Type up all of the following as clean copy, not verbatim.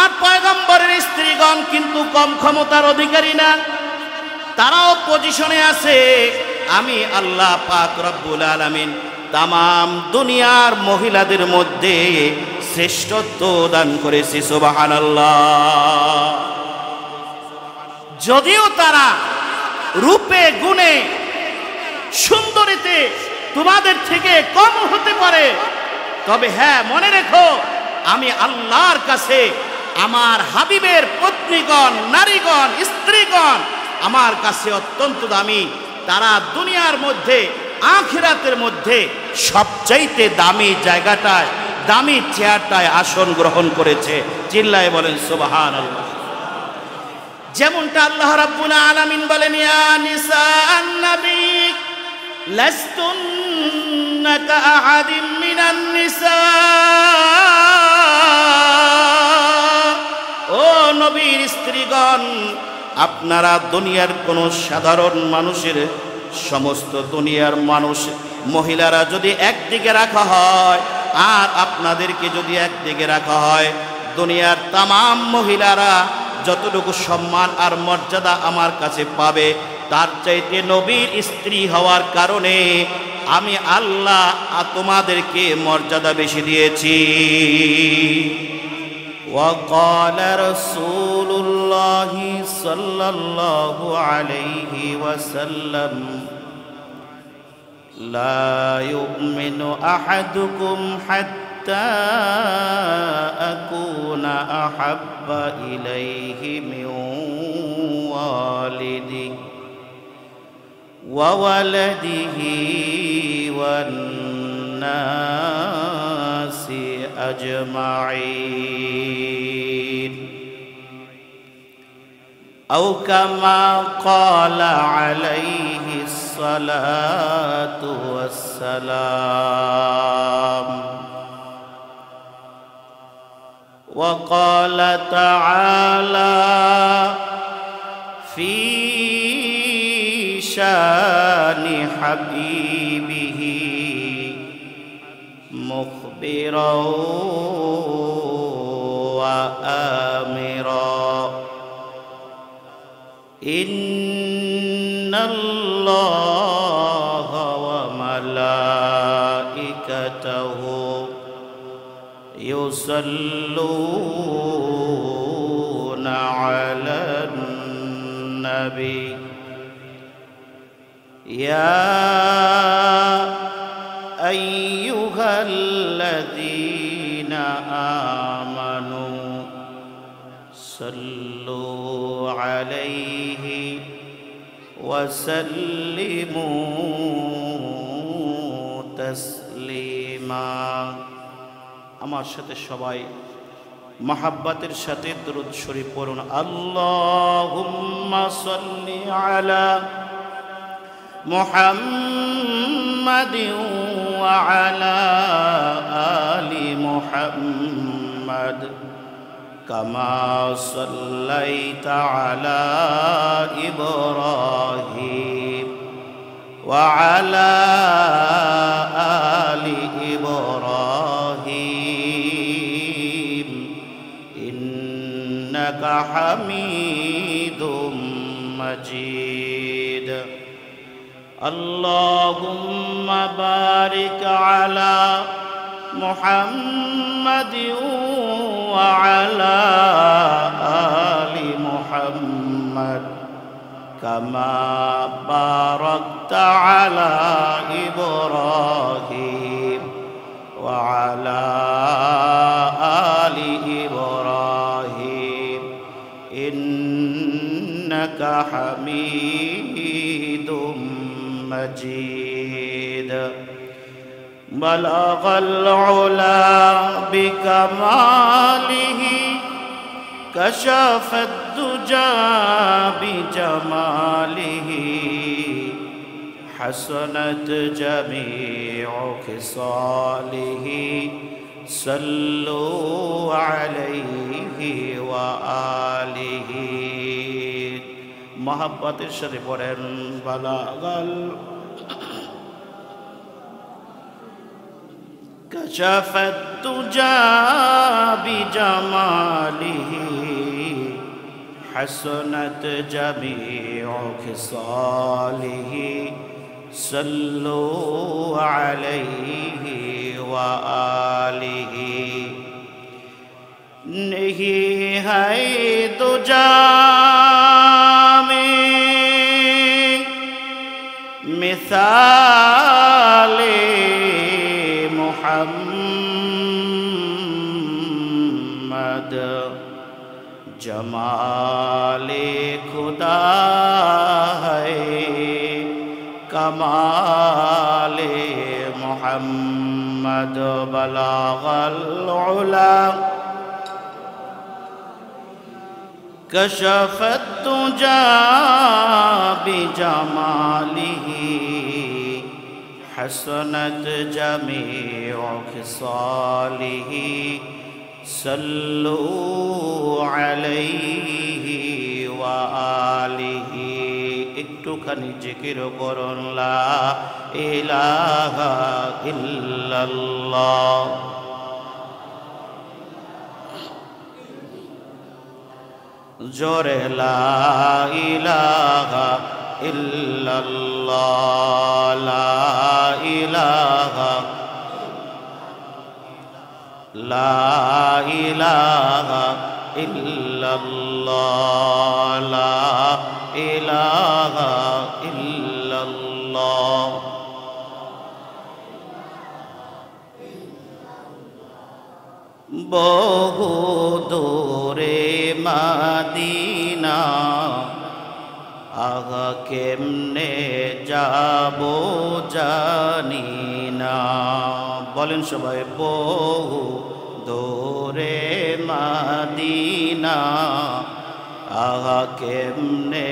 আমার পয়গম্বরের স্ত্রীগণ কিন্তু কম ক্ষমতার অধিকারী না, তারাও পজিশনে আছে। আমি আল্লাহ পাক রব্বুল আলামিন তামাম দুনিয়ার মহিলাদের মধ্যে শ্রেষ্ঠত্ব দান করেছি, সুবহানাল্লাহ। যদিও তারা রূপে গুণে সুন্দরীতে তোমাদের থেকে কম হতে পারে, তবে হ্যাঁ, মনে রেখো, আমি আল্লাহর কাছে আমার হাবিবের পত্নীগণ, নারীগণ, স্ত্রীগণ আমার কাছে অত্যন্ত দামি। তারা দুনিয়ার মধ্যে, আখিরাতের মধ্যে সবচাইতে দামি জায়গাটায়, দামি চেয়ারটায় আসন গ্রহণ করেছে। চিল্লায় বলেন সুবহানাল্লাহ। যেমনটা আল্লাহ রাব্বুল আলামিন বলেন, ইয়া নিসাআন নবী লাস্তুন্না কাআহাদিম মিনান নিসা। ও নবীর স্ত্রীগণ, আপনারা দুনিয়ার কোন সাধারণ মানুষের, সমস্ত দুনিয়ার মানুষ মহিলারা যদি একদিকে রাখা হয় আর আপনাদেরকে যদি একদিকে রাখা হয়, দুনিয়ার তামাম মহিলারা যতটুকু সম্মান আর মর্যাদা আমার কাছে পাবে, তার চাইতে নবীর স্ত্রী হওয়ার কারণে আমি আল্লাহ তোমাদেরকে মর্যাদা বেশি দিয়েছি। وقال رسول الله صلى الله عليه وسلم لا يؤمن أحدكم حتى أكون أحب إليه من والده وولده والناس أجمعين أو كما قال عليه الصلاة والسلام. وقال تعالى في شان حبيبه مخبرا وآمرا إن الله وملائكته يصلون على النبي يا أيها الذين آمنوا صلوا عليه وسلموا تسليما. আমার সাথে সবাই মহাব্বতের সাথে দরুদ শরীফ পড়ুন। আল্লাহুম্মা সাল্লি আলা মুহাম্মাদিন ওয়া আলা আলি মুহাম্মাদ কামা সাল্লাইতা আলা ইব্রাহিম ওয়া আলা আলি ইব্রাহিম ইন্নাকা হামিদুম মাজিদ. اللهم بارك على محمد وعلى آل محمد كما باركت على إبراهيم وعلى آل إبراهيم إنك حميد مجيد. بلغ العلا بكماله كشف الدجى بجماله حسنت جميع خصاله صلوا عليه وآله. মহাব্বতের সাথে পড়েন বালাগাল كشف الدجى بجماله حسنت جميع خصاله صلوا عليه وآله नहीं है दुजा में मिसाले मोहम्मद जमाले खुदा है कमाले मोहम्मद बलागल उला कशफ الدجى بجماله حسنت جميع خصاله صلوا عليه وآله একটুখানি জিকির করুন লা ইলাহা ইল্লাল্লাহ জোরে লা ইলাহা ইল্লাল্লাহ লা ইলাহা ইল্লাল্লাহ লা ইলাহা ইল্লাল্লাহ বহু দূরে মদিনা আগা কেমনে যাব জানি না বলেন সবাই বহু দূরে মদিনা আগা কেমনে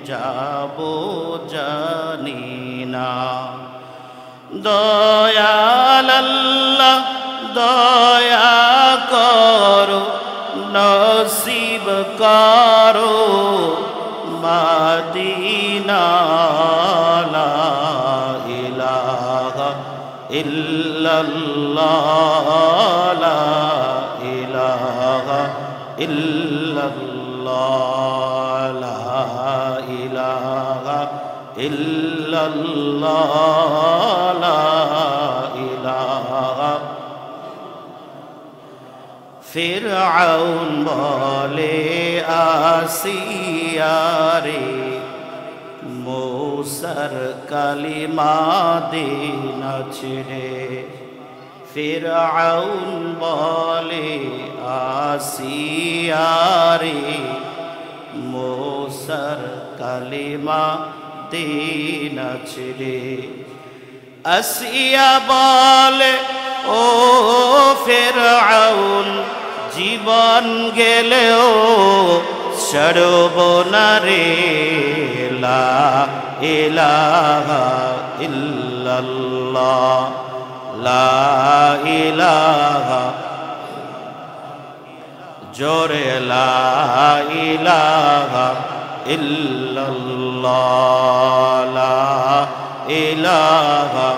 যাব জানি না দয়াল আল্লাহ দয়া করো নসিব করো মদিনা লা ইলাহা ইল্লাল্লাহ লা ইলাহা ইল্লাল্লাহ লা ইলাহা ইল্লাল্লাহ লা ইলাহা ফিরআউন বলে আসিয়ারে মূসার কালিমা দে না ছেড়ে ফিরআউন বলে আসিয়ারে মূসার কালিমা দে না ছেড়ে আসিয়া বলে ও ফিরআউন জীবন গেলেও ছাড়ব না রে লা ইলাহা ইল্লাল্লাহ লা ইলাহা জোরে লা ইলাহা ইল্লাল্লাহ লা ইলাহা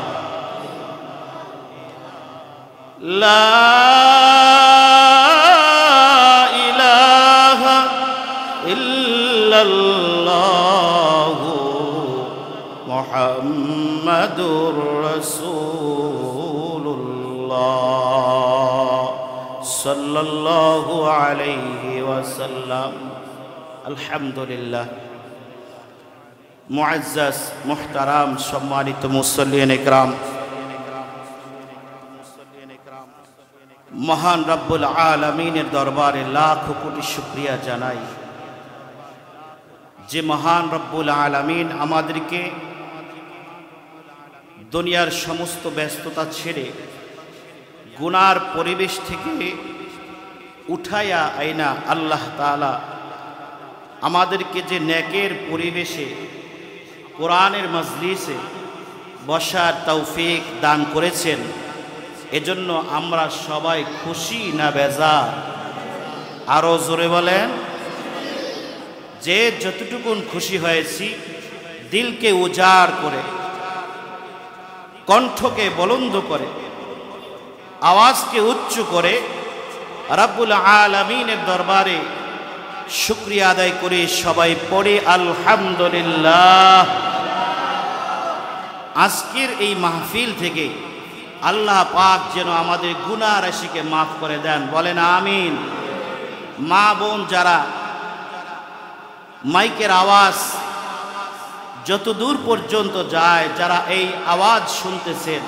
লা ইলাহা ইল্লাল্লাহ মুহাম্মাদুর রাসূলুল্লাহ সাল্লাল্লাহু আলাইহি ওয়াসাল্লাম আলহামদুলিল্লাহ মুআজ্জাজ মুহতারাম সম্মানিত মুসল্লিন ইকরাম মহান রব্বুল আলামিনের দরবারে লাখ কোটি শুকরিয়া জানাই যে মহান রব্বুল আলামিন আমাদেরকে দুনিয়ার সমস্ত ব্যস্ততা ছেড়ে গুনার পরিবেশ থেকে উঠায়া আইনা আল্লাহ তাআলা আমাদেরকে যে নেকের পরিবেশে কোরআনের মজলিসে বসার তৌফিক দান করেছেন এজন্য আমরা সবাই খুশি না বেজার আরো জোরে বলেন যে যতটুকুন খুশি হয়েছি দিলকে উজাড় করে কণ্ঠকে বলন্দ করে আওয়াজকে উচ্চ করে রব্বুল আলামিনের দরবারে শুকরিয়া আদায় করে সবাই পড়ে আলহামদুলিল্লাহ। আজকের এই মাহফিল থেকে আল্লাহ পাক যেন আমাদের গুনাহ রাশিকে মাফ করে দেন, বলেন আমিন। মা বোন যারা মাইকের আওয়াজ যত দূর পর্যন্ত যায়, যারা এই আওয়াজ শুনতেছেন,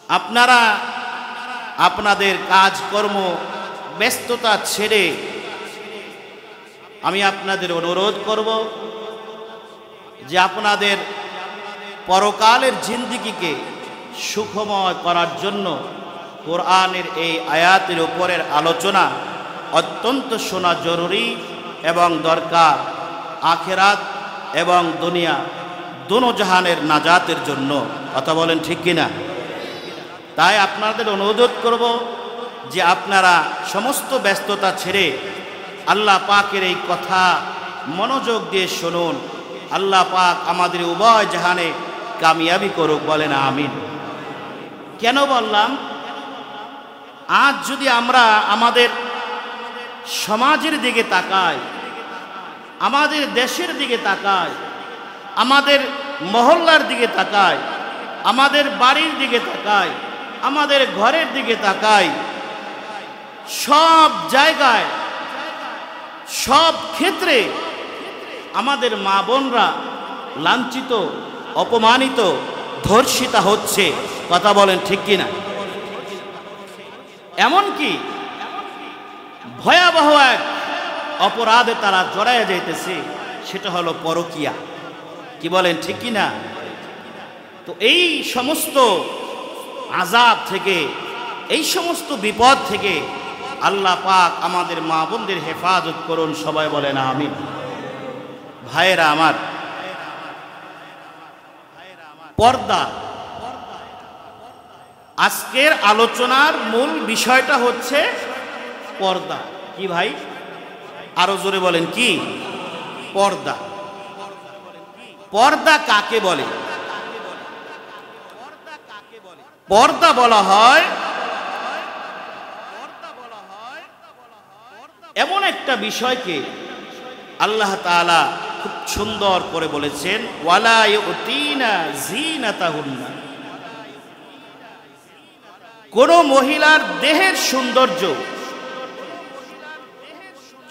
আপনারা আপনাদের কাজকর্ম ব্যস্ততা ছেড়ে আমি আপনাদের অনুরোধ করব যে আপনাদের পরকালের জিন্দেগিকে সুখময় করার জন্য কোরআনের এই আয়াতের উপরের আলোচনা অত্যন্ত শোনা জরুরি এবং দরকার, আখিরাত এবং দুনিয়া দোনো জাহানের নাজাতের জন্য। কথা বলেন ঠিক কিনা? তাই আপনাদের অনুরোধ করব যে আপনারা সমস্ত ব্যস্ততা ছেড়ে আল্লাহ পাকের এই কথা মনোযোগ দিয়ে শুনুন। আল্লাহ পাক আমাদের উভয় জাহানে কামিয়াবি করুক, বলেন আমিন। কেন বললাম? আজ যদি আমরা আমাদের সমাজের দিকে তাকাই, আমাদের দেশের দিকে তাকাই, আমাদের মহল্লার দিকে তাকাই, আমাদের বাড়ির দিকে তাকাই, আমাদের ঘরের দিকে তাকাই, সব জায়গায় সব ক্ষেত্রে আমাদের মা বোনরা লাঞ্ছিত, অপমানিত, ধর্ষিতা হচ্ছে। কথা বলেন ঠিক কিনা? এমনকি ভয়াবহ এক অপরাধে তারা জড়ায় যাইতেছে, সেটা হলো পরকিয়া। কি বলেন ঠিক কিনা? তো এই সমস্ত আযাব থেকে, এই সমস্ত বিপদ থেকে আল্লাহ পাক আমাদের মা বোনদের হেফাজত করুন, সবাই বলেন আমিন। ভাইয়েরা আমার, পর্দা, আজকের আলোচনার মূল বিষয়টা হচ্ছে পর্দা। কি ভাই, আরো জোরে বলেন কি? পর্দা। পর্দা কাকে বলে? পর্দা বলা হয় এমন একটা বিষয়কে আল্লাহ তাআলা খুব সুন্দর করে বলেছেন, ওয়ালা ইউতিনা জিনাতাহুন্না। কোন মহিলার দেহের সৌন্দর্য,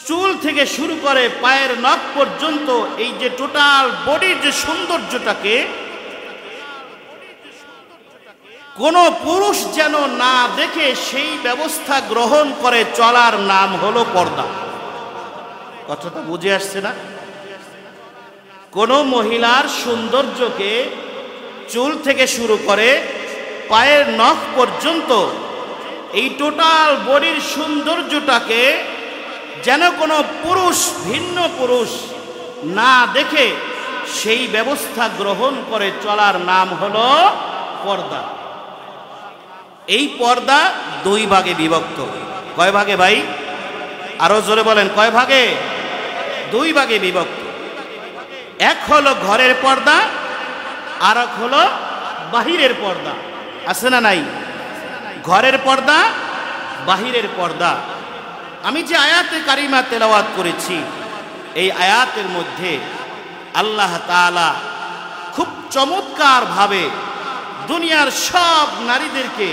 চুল থেকে শুরু করে পায়ের নখ পর্যন্ত, এই যে টোটাল বডির যে সৌন্দর্যটাকে কোন পুরুষ যেন না দেখে সেই ব্যবস্থা গ্রহণ করে চলার নাম হলো পর্দা। কথাটা বুঝে আসছে না? কোন মহিলার সৌন্দর্যকে চুল থেকে শুরু করে পায়ের নখ পর্যন্ত, এই টোটাল বডির সৌন্দর্যটাকে যেন কোনো পুরুষ, ভিন্ন পুরুষ না দেখে সেই ব্যবস্থা গ্রহণ করে চলার নাম হলো পর্দা। এই পর্দা দুই ভাগে বিভক্ত। কয় ভাগে ভাই? আরো জোরে বলেন, কয় ভাগে? দুই ভাগে বিভক্ত। এক হলো ঘরের পর্দা, আর এক হলো বাহিরের পর্দা। আছে না নাই? ঘরের পর্দা, বাহিরের পর্দা। আমি যে আয়াতে কারিমা তেলাওয়াত করেছি, এই আয়াতের মধ্যে আল্লাহ তাআলা খুব চমৎকার ভাবে দুনিয়ার সব নারীদেরকে,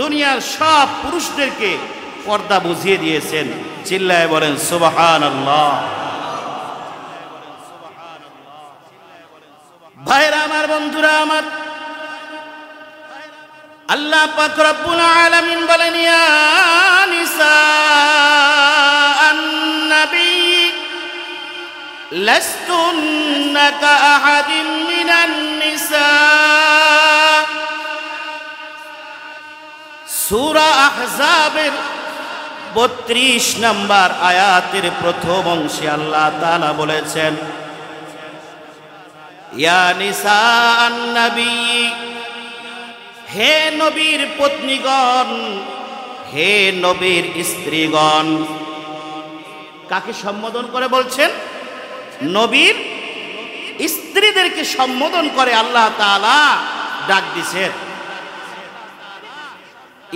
দুনিয়ার সব পুরুষদেরকে পর্দা বুঝিয়ে দিয়েছেন। চিল্লায় বলেন সুবহানাল্লাহ। ভাইরা আমার, বন্ধুরা আমার, আল্লাহ পাক রব্বুল আলামিন বলেন, ইয়া নিসাআন নবী লাস্তুন্না কাআহাদিন মিনান নিসা। সূরা আহজাবের 32 নম্বর আয়াতের প্রথম অংশে আল্লাহ তাআলা বলেছেন, ইয়া নিসাআন নবী, হে নবীর পত্নীগণ, হে নবীর স্ত্রীগণ। কাকে সম্বোধন করে বলছেন? নবীর স্ত্রীদেরকে সম্বোধন করে আল্লাহ তাআলা ডাক দিছেন।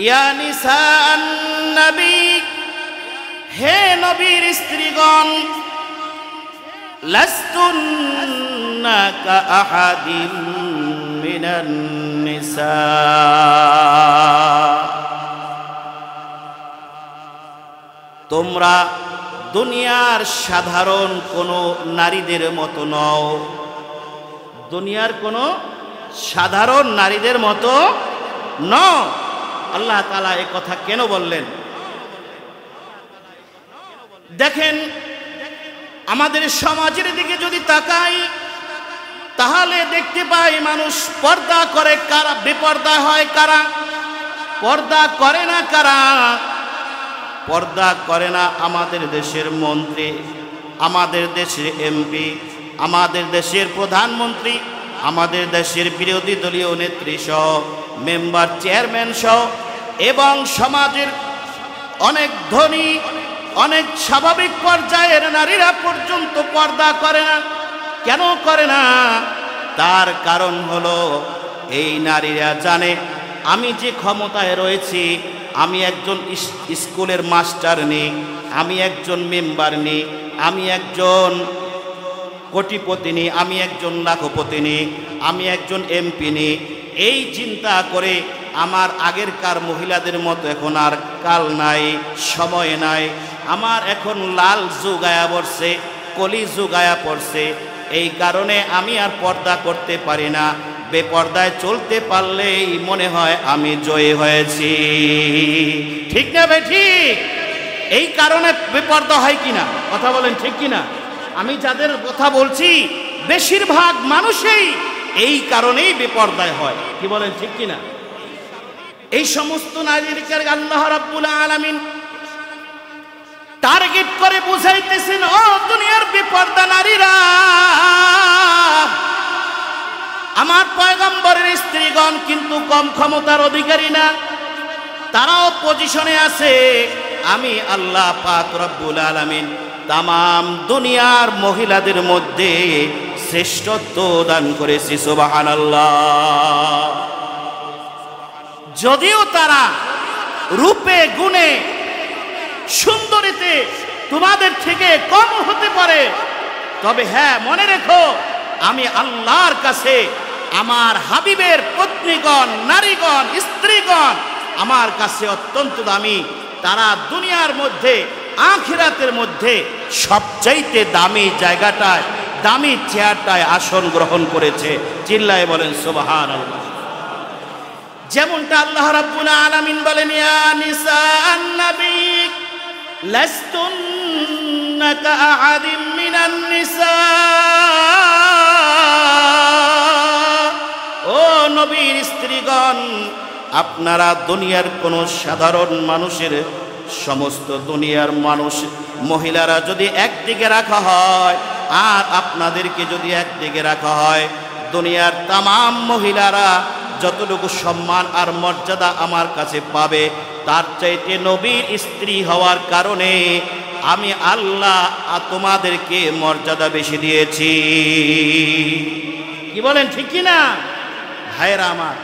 ইয়া নিসাআন নবী, হে নবীর স্ত্রীগণ, লাস্তুন্না কাআহাদিম মিনান নিসা, তোমরা দুনিয়ার সাধারণ কোনো নারীদের মতো নও। দুনিয়ার কোনো সাধারণ নারীদের মতো নও। আল্লাহ তাআলা এই কথা কেন বললেন? দেখেন, আমাদের সমাজের দিকে যদি তাকাই তাহলে দেখতে পাই মানুষ পর্দা করে কারা, বেপর্দা হয় কারা, পর্দা করে না কারা। পর্দা করে না আমাদের দেশের মন্ত্রী, আমাদের দেশের এমপি, আমাদের দেশের প্রধানমন্ত্রী, আমাদের দেশের বিরোধী দলীয় নেত্রী সহ, মেম্বার, চেয়ারম্যান সহ, এবং সমাজের অনেক ধনী, অনেক স্বাভাবিক পর্যায়ের নারীরা পর্যন্ত পর্দা করে না। কেন করে না? তার কারণ হলো এই নারীরা জানে আমি যে ক্ষমতায় রয়েছি, আমি একজন স্কুলের মাস্টার নেই, আমি একজন মেম্বার নেই, আমি একজন কোটিপতি নেই, আমি একজন লাখপতি নেই, আমি একজন এমপি নেই। এই চিন্তা করে আমার আগেরকার মহিলাদের মতো এখন আর কাল নাই, সময় নাই। আমার এখন লাল যুগ আয়া পড়ছে, কলি যুগ আয়া পড়ছে। এই কারণে আমি আর পর্দা করতে পারি না। বেপর্দায় চলতে পারলেই মনে হয় আমি জয়ী হয়েছি। ঠিক না ভাই? ঠিক। এই কারণে বেপর্দা হয় কিনা, কথা বলেন, ঠিক কিনা? আমি যাদের কথা বলছি বেশিরভাগ মানুষই এই কারণেই বেপর্দায় হয়। কি বলেন, ঠিক কিনা? এই সমস্ত নারীদেরকে আল্লাহ রাব্বুল আলামিন টার্গেট করে বুঝাইতেছেন, ও দুনিয়ার বেপর্দা নারীরা, আমার পয়গম্বরের স্ত্রীগণ কিন্তু কম ক্ষমতার অধিকারী না, তারাও পজিশনে আছে। আমি আল্লাহ পাক রব্বুল আলামিন তামাম দুনিয়ার মহিলাদের মধ্যে শ্রেষ্ঠত্ব দান করেছি। সুবহানাল্লাহ। যদিও তারা রূপে গুণে সুন্দরীতে তোমাদের থেকে কম হতে পারে, তবে হ্যাঁ, মনে রেখো আমি আল্লাহর কাছে আমার হাবিবের পত্নীগণ, নারীগণ, স্ত্রীগণ আমার কাছে অত্যন্ত দামি। তারা দুনিয়ার মধ্যে, আখিরাতের মধ্যে সবচাইতে দামি জায়গাটায়, দামি চেয়ারটায় আসন গ্রহণ করেছে। চিল্লায় বলেন সুবহানাল্লাহ। যেমনটা আল্লাহ রাব্বুল আলামিন বলেন, ইয়া নিসাআন নবী লাস্তুন্না কাআহাদিম মিনান নিসা, ও নবীর স্ত্রীগণ, আপনারা দুনিয়ার কোন সাধারণ মানুষের, সমস্ত দুনিয়ার মানুষ মহিলারা যদি একদিকে রাখা হয় আর আপনাদেরকে যদি একদিকে রাখা হয়, দুনিয়ার তামাম মহিলারা যতটুকু সম্মান আর মর্যাদা আমার কাছে পাবে, তার চাইতে নবীর স্ত্রী হওয়ার কারণে আমি আল্লাহ তোমাদেরকে মর্যাদা বেশি দিয়েছি। কি বলেন, ঠিক কি না ভাইরা আমার?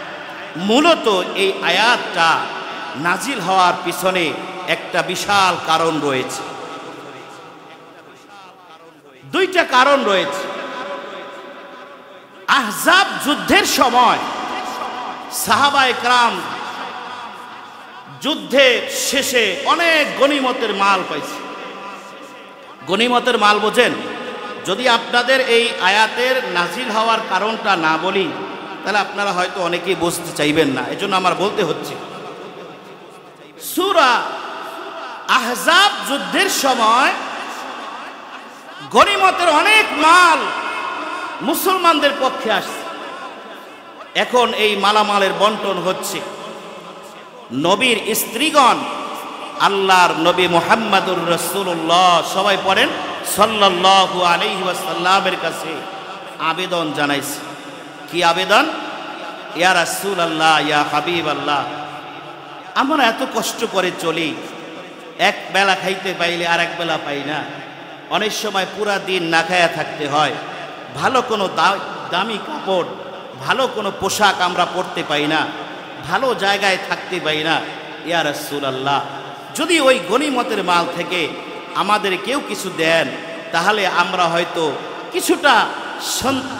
মূলত এই আয়াতটা নাজিল হওয়ার পিছনে একটা বিশাল কারণ রয়েছে। দুইটা কারণ রয়েছে। আহজাব যুদ্ধের সময় সাহাবায়ে কেরাম যুদ্ধের শেষে অনেক গনিমতের মাল পাইছে। গনিমতের মাল বোঝেন? যদি আপনাদের এই আয়াতের নাজিল হওয়ার কারণটা না বলি তাহলে আপনারা হয়তো অনেকেই বুঝতে চাইবেন না, এজন্য আমার বলতে হচ্ছে। সূরা আহজাব যুদ্ধের সময় গনিমতের অনেক মাল মুসলমানদের পক্ষে আসছে। এখন এই মালামালের বন্টন হচ্ছে। নবীর স্ত্রীগণ আল্লাহর নবী মুহাম্মদুর রাসূলুল্লাহ, সবাই পড়েন, সাল্লাল্লাহু আলাইহি ওয়াসাল্লামের কাছে আবেদন জানাইছে। কি আবেদন? ইয়া রাসূলুল্লাহ, ইয়া হাবিবাল্লাহ, আমরা এত কষ্ট করে চলি, এক বেলা খাইতে পাইলে আর এক বেলা পাই না, অনেক সময় পুরা দিন না খায়া থাকতে হয়, ভালো কোনো দামি কাপড়, ভালো কোনো পোশাক আমরা পরতে পাই না, ভালো জায়গায় থাকতে পাই না। ইয়া রাসূলুল্লাহ, যদি ওই গনিমতের মাল থেকে আমাদের কেউ কিছু দেন তাহলে আমরা হয়তো কিছুটা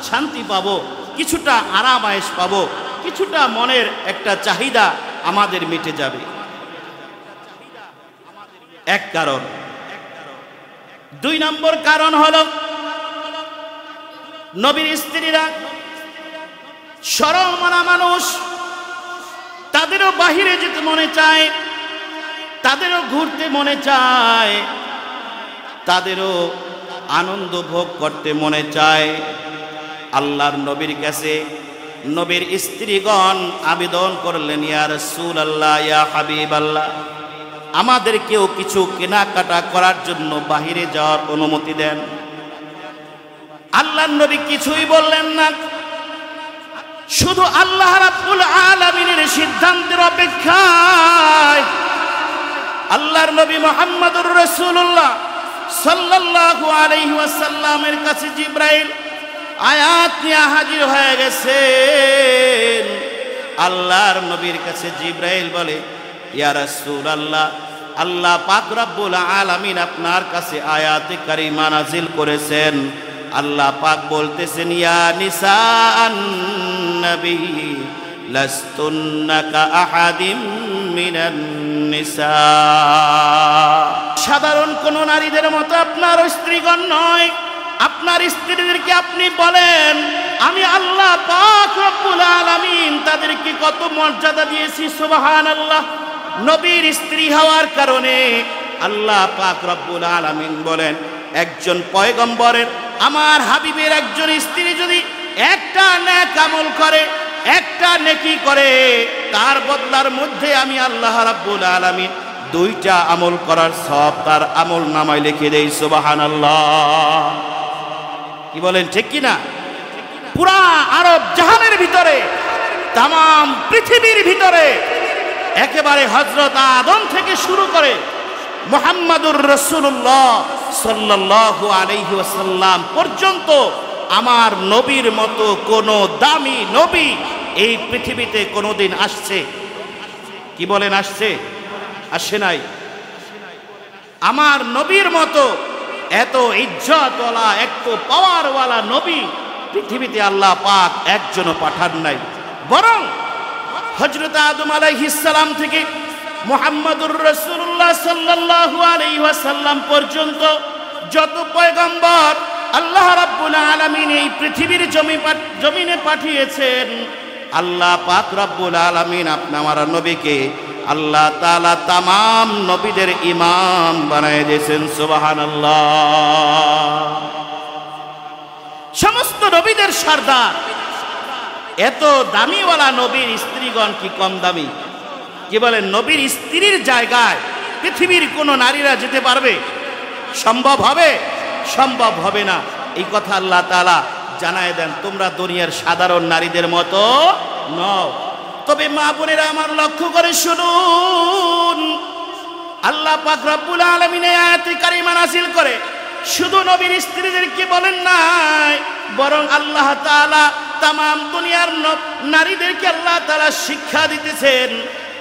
শান্তি পাবো, কিছুটা আরাম আয়েশ পাবো, কিছুটা মনের একটা চাহিদা আমাদের মিটে যাবে। এক কারণ। 2 নম্বর কারণ হলো নবীর স্ত্রীরা সরল মনা মানুষ, তাদেরও বাহিরে যেতে মনে চায়, তাদেরও ঘুরতে মনে চায়, তাদেরও আনন্দ ভোগ করতে মনে চায়। আল্লাহর নবীর কাছে নবীর স্ত্রীগণ আবেদন করলেন, ইয়া রাসূলুল্লাহ, ইয়া হাবিবাল্লাহ, আমাদেরকেও কিছু কেনাকাটা করার জন্য বাহিরে যাওয়ার অনুমতি দেন। আল্লাহর নবী কিছুই বললেন না, শুধু আল্লাহ রাব্বুল আলামিনের সিদ্ধান্তের অপেক্ষায় আল্লাহর নবী মুহাম্মদুর রাসূলুল্লাহ সাল্লাল্লাহু আলাইহি ওয়াসাল্লামের কাছে জিবরাইল আয়াত নিয়ে হাজির হয়ে গেছেন। আল্লাহর নবীর কাছে জিবরাইল বলে, ইয়া রাসূলুল্লাহ, আল্লাহ পাক রব্বুল আলামিন আপনার কাছে আয়াতে কারিমা নাজিল করেছেন। আল্লাহ পাক বলতেছেন, ইয়া নিসাআন নবী লাস্তুন্না কাআহাদিম মিনান নিসা, সাধারণ কোন নারীদের মতো আপনার স্ত্রীগণ নয়। আপনার স্ত্রীদেরকে আপনি বলেন, আমি আল্লাহ পাক রব্বুল আলামিন তাদেরকে কত মর্যাদা দিয়েছি। সুবহানাল্লাহ। নবীর স্ত্রী হওয়ার কারণে আল্লাহ পাক রব্বুল আলামিন বলেন, একজন পয়গম্বরের, আমার হাবিবের একজন স্ত্রী যদি একটা নেক আমল করে, একটা নেকি করে, তার বদলার মধ্যে আমি আল্লাহ রাব্বুল আলামিন 2টা আমল করার সব তার আমল নামায় লিখে দেই। সুবহানাল্লাহ। কি বলেন, ঠিক কি না? পুরা আরব জাহানের ভিতরে, তাম পৃথিবীর ভিতরে, একেবারে হযরত আদম থেকে শুরু করে মুহাম্মাদুর রাসূলুল্লাহ সাল্লাল্লাহু আলাইহি ওয়াসাল্লাম পর্যন্ত আমার নবীর মতো কোন দামি নবী এই পৃথিবীতে কোনোদিন আসছে? কি বলেন, আসছে? আসে নাই। আমার নবীর মতো এত ইজ্জতওয়ালা, এত পাওয়ারওয়ালা নবী পৃথিবীতে আল্লাহ পাক একজনও পাঠান নাই। বরং হযরত আদম আলাইহিস সালাম থেকে মুহাম্মাদুর রাসূলুল্লাহ সাল্লাল্লাহু আলাইহি ওয়াসাল্লাম পর্যন্ত যত পয়গম্বর আল্লাহ রাব্বুল আলামিন এই পৃথিবীর জমিনে পাঠিয়েছেন, আল্লাহ পাক রব্বুল আলামিন আপনার নবীকে আল্লাহ তাআলা तमाम নবীদের ইমাম বানায় দিয়েছেন। সুবহানাল্লাহ। সমস্ত নবীদের সরদার। এত দামিওয়ালা নবীর স্ত্রীগণ কি কম দামি? কি বলেন, নবীর স্ত্রীর জায়গায় পৃথিবীর কোন নারীরা যেতে পারবে? সম্ভব হবে? সম্ভব হবে না। এই কথা আল্লাহ তাআলা জানায় দেন, তোমরা দুনিয়ার সাধারণ নারীদের মতো নও। তবে মা বোনেরা আমার লক্ষ্য করে শুনুন, আল্লাহ পাক রব্বুল আলামিন আয়াতে কারিমা নাযিল করে শুধু নবীর স্ত্রীদেরকে বলেন নাই, বরং আল্লাহ তাআলা तमाम দুনিয়ার নারীদেরকে আল্লাহ তাআলা শিক্ষা দিতেছেন।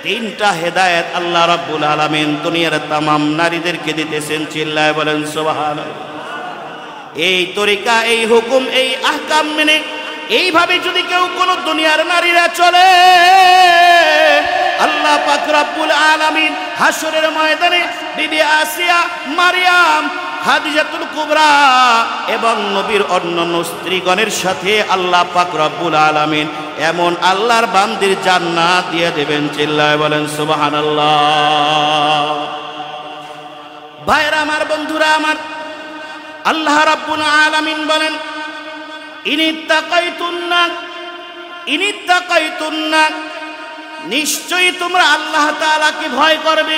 3টা হেদায়েত আল্লাহ রাব্বুল আলামিন দুনিয়ার तमाम নারীদেরকে দিতেছেন। চিল্লায় বলেন সুবহানাল্লাহ। এই তরিকা, এই হুকুম, এই আহকাম মেনে এইভাবে যদি কেউ কোন দুনিয়ার নারীরা চলে, আল্লাহ পাক রব্বুল আলামিন হাসরের ময়দানে বিবি আসিয়া, মারিয়াম, খাদিজাতুল কুবরা এবং নবীর অন্যান্য স্ত্রীগণের সাথে আল্লাহ পাক রব্বুল আলামিন এমন আল্লাহর বান্দির জান্নাত দিয়ে দেবেন। চিল্লায় বলেন সুবহানাল্লাহ। ভাইরা আমার, বন্ধুরা আমার, আল্লাহ রাব্বুল আলামিন বলেন, ইনিত্তাকাইতুন্না, নিশ্চয়ই তোমরা আল্লাহ তাআলাকে ভয় করবে।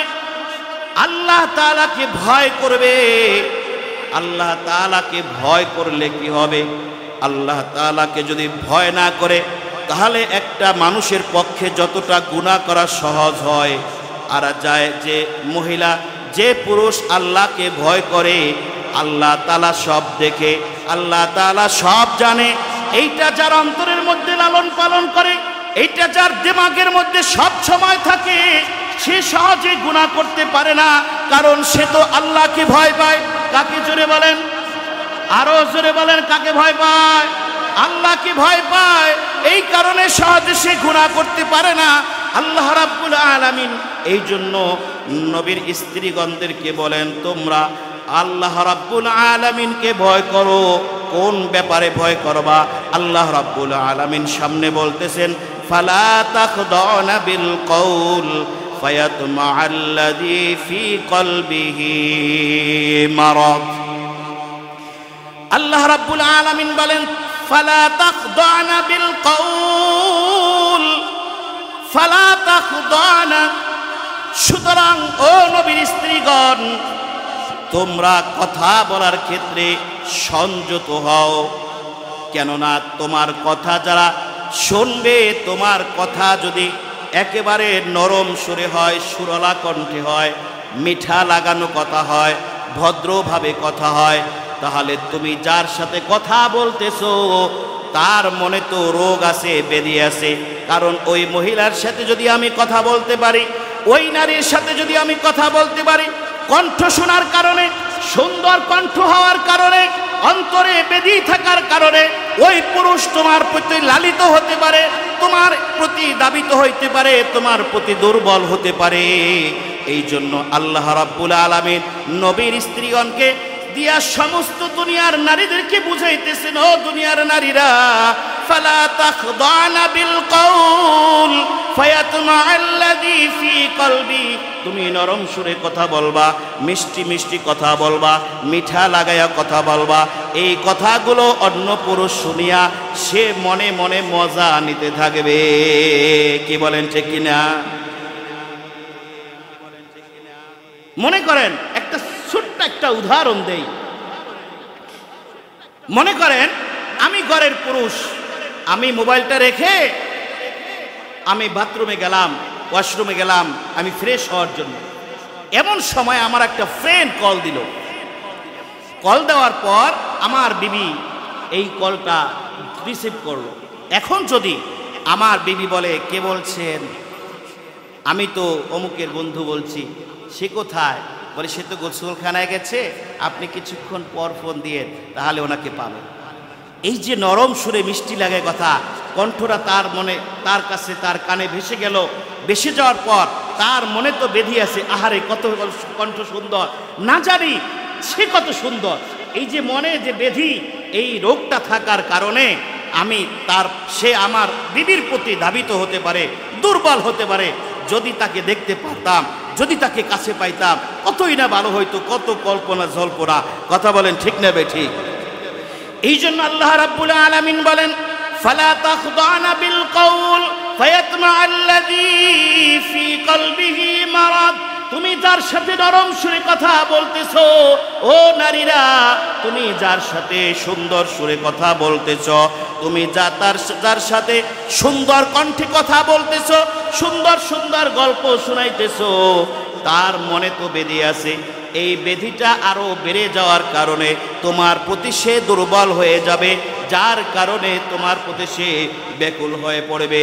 আল্লাহ তাআলাকে ভয় করবে। আল্লাহ তাআলাকে ভয় করলে কি হবে? আল্লাহ তাআলাকে যদি ভয় না করে, তাহলে একটা মানুষের পক্ষে যতটা গুনাহ করা সহজ হয়, আর যায় যে মহিলা, যে পুরুষ আল্লাহকে ভয় করে, আল্লাহ তাআলা সব দেখে, আল্লাহ তাআলা সব জানে। এইটা যার অন্তরের মধ্যে লালন পালন করে, এইটা যার দিমাগের মধ্যে সব সময় থাকে, সে সহজে গুনাহ করতে পারে না, কারণ সে তো আল্লাহকে ভয় পায়। কাকে? জোরে বলেন, আরো জোরে বলেন, কাকে ভয় পায়? আল্লাহকে ভয় পায়। এই কারণে সহজে সে গুনাহ করতে পারে না। আল্লাহ রাব্বুল আলামিন এই জন্য নবীর স্ত্রীগণদেরকে বলেন, তোমরা আল্লাহ রাব্বুল আলামিনকে ভয় করো। কোন ব্যাপারে ভয় করবা? আল্লাহ রাব্বুল আলামিন সামনে বলতেছেন, ফালা তাখদানা বিল কওল ফায়াতমাআল্লাযী ফী কলবিহি মারাদ। আল্লাহ রাব্বুল আলামিন বলেন, ফালা তাখদানা বিল কওল, ফালা তাখদানা। সুতরাং ও নবীর স্ত্রীগণ, তোমরা কথা বলার ক্ষেত্রে সংযত হও। কেননা তোমার কথা যারা শুনবে, তোমার কথা যদি একেবারে নরম সুরে হয়, সুরলা কণ্ঠে হয়, মিঠা লাগানো কথা হয়, ভদ্রভাবে কথা হয়, তাহলে তুমি যার সাথে কথা বলতেছো তার মনে তো রোগ আছে, ব্যাধি আছে। কারণ ওই মহিলার সাথে যদি আমি কথা বলতে পারি, ওই নারীর সাথে যদি আমি কথা বলতে পারি, কণ্ঠ শোনার কারণে, সুন্দর কণ্ঠ হওয়ার কারণে, অন্তরে ব্যাধি থাকার কারণে ওই পুরুষ তোমার প্রতি লালিত হতে পারে, তোমার প্রতি দাবিত হইতে পারে, তোমার প্রতি দুর্বল হতে পারে। এই জন্য আল্লাহ রাব্বুল আলামিন নবীর স্ত্রীগণকে দিয়া সমস্ত দুনিয়ার নারীদেরকে বুঝাইতেছেন, ও দুনিয়ার নারীরা, ফালা তাখদানা বিল কওল ফায়াতমাআল্লাযী ফী কলবি। তুমি নরম সুরে কথা বলবা, মিষ্টি মিষ্টি কথা বলবা, মিঠা লাগায়া কথা বলবা। এই কথাগুলো অন্য পুরুষ শুনিয়া সে মনে মনে মজা নিতে থাকবে। কি বলেন ঠিক কিনা? মনে করেন একটা ছোট্ট একটা উদাহরণ দেই। মনে করেন আমি ঘরের পুরুষ, আমি মোবাইলটা রেখে আমি বাথরুমে গেলাম, ওয়াশরুমে গেলাম, আমি ফ্রেশ হওয়ার জন্য। এমন সময় আমার একটা ফ্রেন্ড কল দিল। কল দেওয়ার পর আমার বিবি এই কলটা রিসিভ করলো। এখন যদি আমার বিবি বলে, কে বলছেন? আমি তো অমুকের বন্ধু বলছি। সে কোথায়? বলে, সে তো গোসলখানায় গেছে, আপনি কিছুক্ষণ পর ফোন দিয়ে তাহলে ওনাকে পাবেন। এই যে নরম সুরে মিষ্টি লাগে কথা, কণ্ঠটা তার মনে, তার কাছে, তার কানে ভেসে গেল। ভেসে যাওয়ার পর তার মনে তো বেঁধে আছে, আহারে কত কণ্ঠ সুন্দর, না জানি সে কত সুন্দর। এই যে মনে যে বেধি, এই রোগটা থাকার কারণে আমি সে আমার বিবির প্রতি ধাবিত হতে পারে, দুর্বল হতে পারে। যদি তাকে দেখতে পারতাম, যদি তাকে কাছে পাইতাম, কতই না ভালো হইতো, কত কল্পনা জল্পনা। কথা বলেন ঠিক না বেঠিক? এই জন্য আল্লাহ রাব্বুল আলামিন বলেন, ফালা তাখদানা বিল কওল ফায়াতমাআল্লাযী ফী কলবিহি মারাদ। তুমি যার সাথে নরম সুরে কথা বলতেছো, ও নারীরা, তুমি যার সাথে সুন্দর সুরে কথা বলতেছো, তুমি যার সাথে সুন্দর কণ্ঠে কথা বলতেছো, সুন্দর সুন্দর গল্প শোনাইতেছো, তার মনে তো বেঁধে আছে। এই ব্যাধিটা আরো বেড়ে যাওয়ার কারণে তোমার প্রতি সে দুর্বল হয়ে যাবে, যার কারণে তোমার প্রতি সে ব্যাকুল হয়ে পড়বে।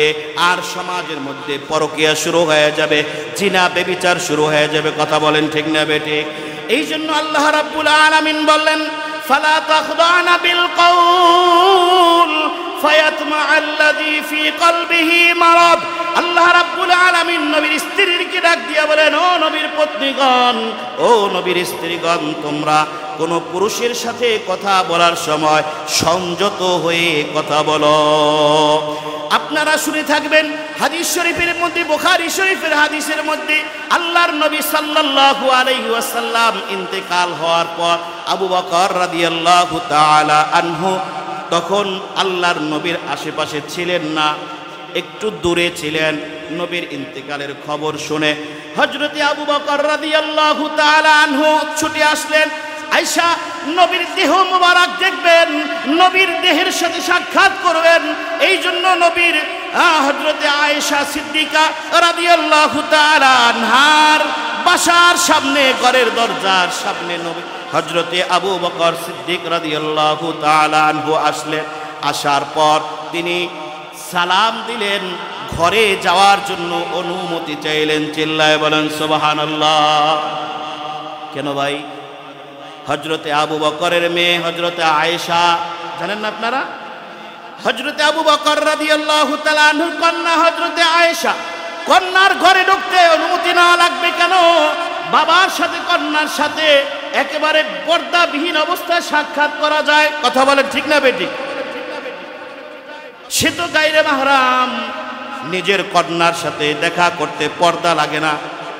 আর সমাজের মধ্যে পরকীয়া শুরু হয়ে যাবে, জিনা ব্যভিচার শুরু হয়ে যাবে। কথা বলেন ঠিক না বেঠিক? এই জন্য আল্লাহ রাব্বুল আলামিন বললেন, ফালা তাখদানা বিল কওল ফায়াতমাআল্লাযী ফী কলবিহি মারাদ। আল্লাহ রাব্বুল আলামিন নবীর স্ত্রীকে ডাক দিয়া বলেন, ও নবীর পত্নীগণ, ও নবীর স্ত্রীগণ, তোমরা কোন পুরুষের সাথে কথা বলার সময় সংযত হয়ে কথা বলো। আপনারা শুনে থাকবেন হাদিস শরীফের মধ্যে, বুখারী শরীফের হাদিসের মধ্যে, আল্লাহর নবী সাল্লাল্লাহু আলাইহি ওয়াসাল্লাম ইন্তেকাল হওয়ার পর আবু বকর রাদিয়াল্লাহু তাআলা আনহু তখন আল্লাহর নবীর আশেপাশে ছিলেন না, একটু দূরে ছিলেন। নবীর ইন্তেকালের খবর শুনে হযরতে আবু বকর রাদিয়াল্লাহু তাআলা আনহু ছুটে আসলেন। আয়েশা নবীর দেহ মোবারক দেখবেন, নবীর দেহের সাথে সাক্ষাৎ করবেন। এই জন্য নবীর হযরতে আয়েশা সিদ্দিকা রাদিয়াল্লাহু তাআলা আনহার বাসার সামনে, ঘরের দরজার সামনে নবী হযরতে আবু বকর সিদ্দিক রাদিয়াল্লাহু তাআলা আনহু আসলেন। আসার পর তিনি সালাম দিলেন, ঘরে যাওয়ার জন্য অনুমতি চাইলেন। চিল্লায় বলেন সুবহানাল্লাহ। কেন ভাই? হযরতে আবু বকরের মেয়ে হযরতে আয়েশা, জানেন না আপনারা? হযরতে আবু বকর রাদিয়াল্লাহু তাআলা আনহুর কন্যা হযরতে আয়েশা, কন্যার ঘরে ঢুকতে অনুমতি নেওয়া লাগবে কেন? বাবার সাথে কন্যার সাথে একেবারে পর্দাবিহীন অবস্থায় সাক্ষাৎ করা যায়। কথা বলেন ঠিক না বেঠিক? সে তো গায়রে মাহরাম, নিজের কন্যার সাথে দেখা করতে পর্দা লাগে না,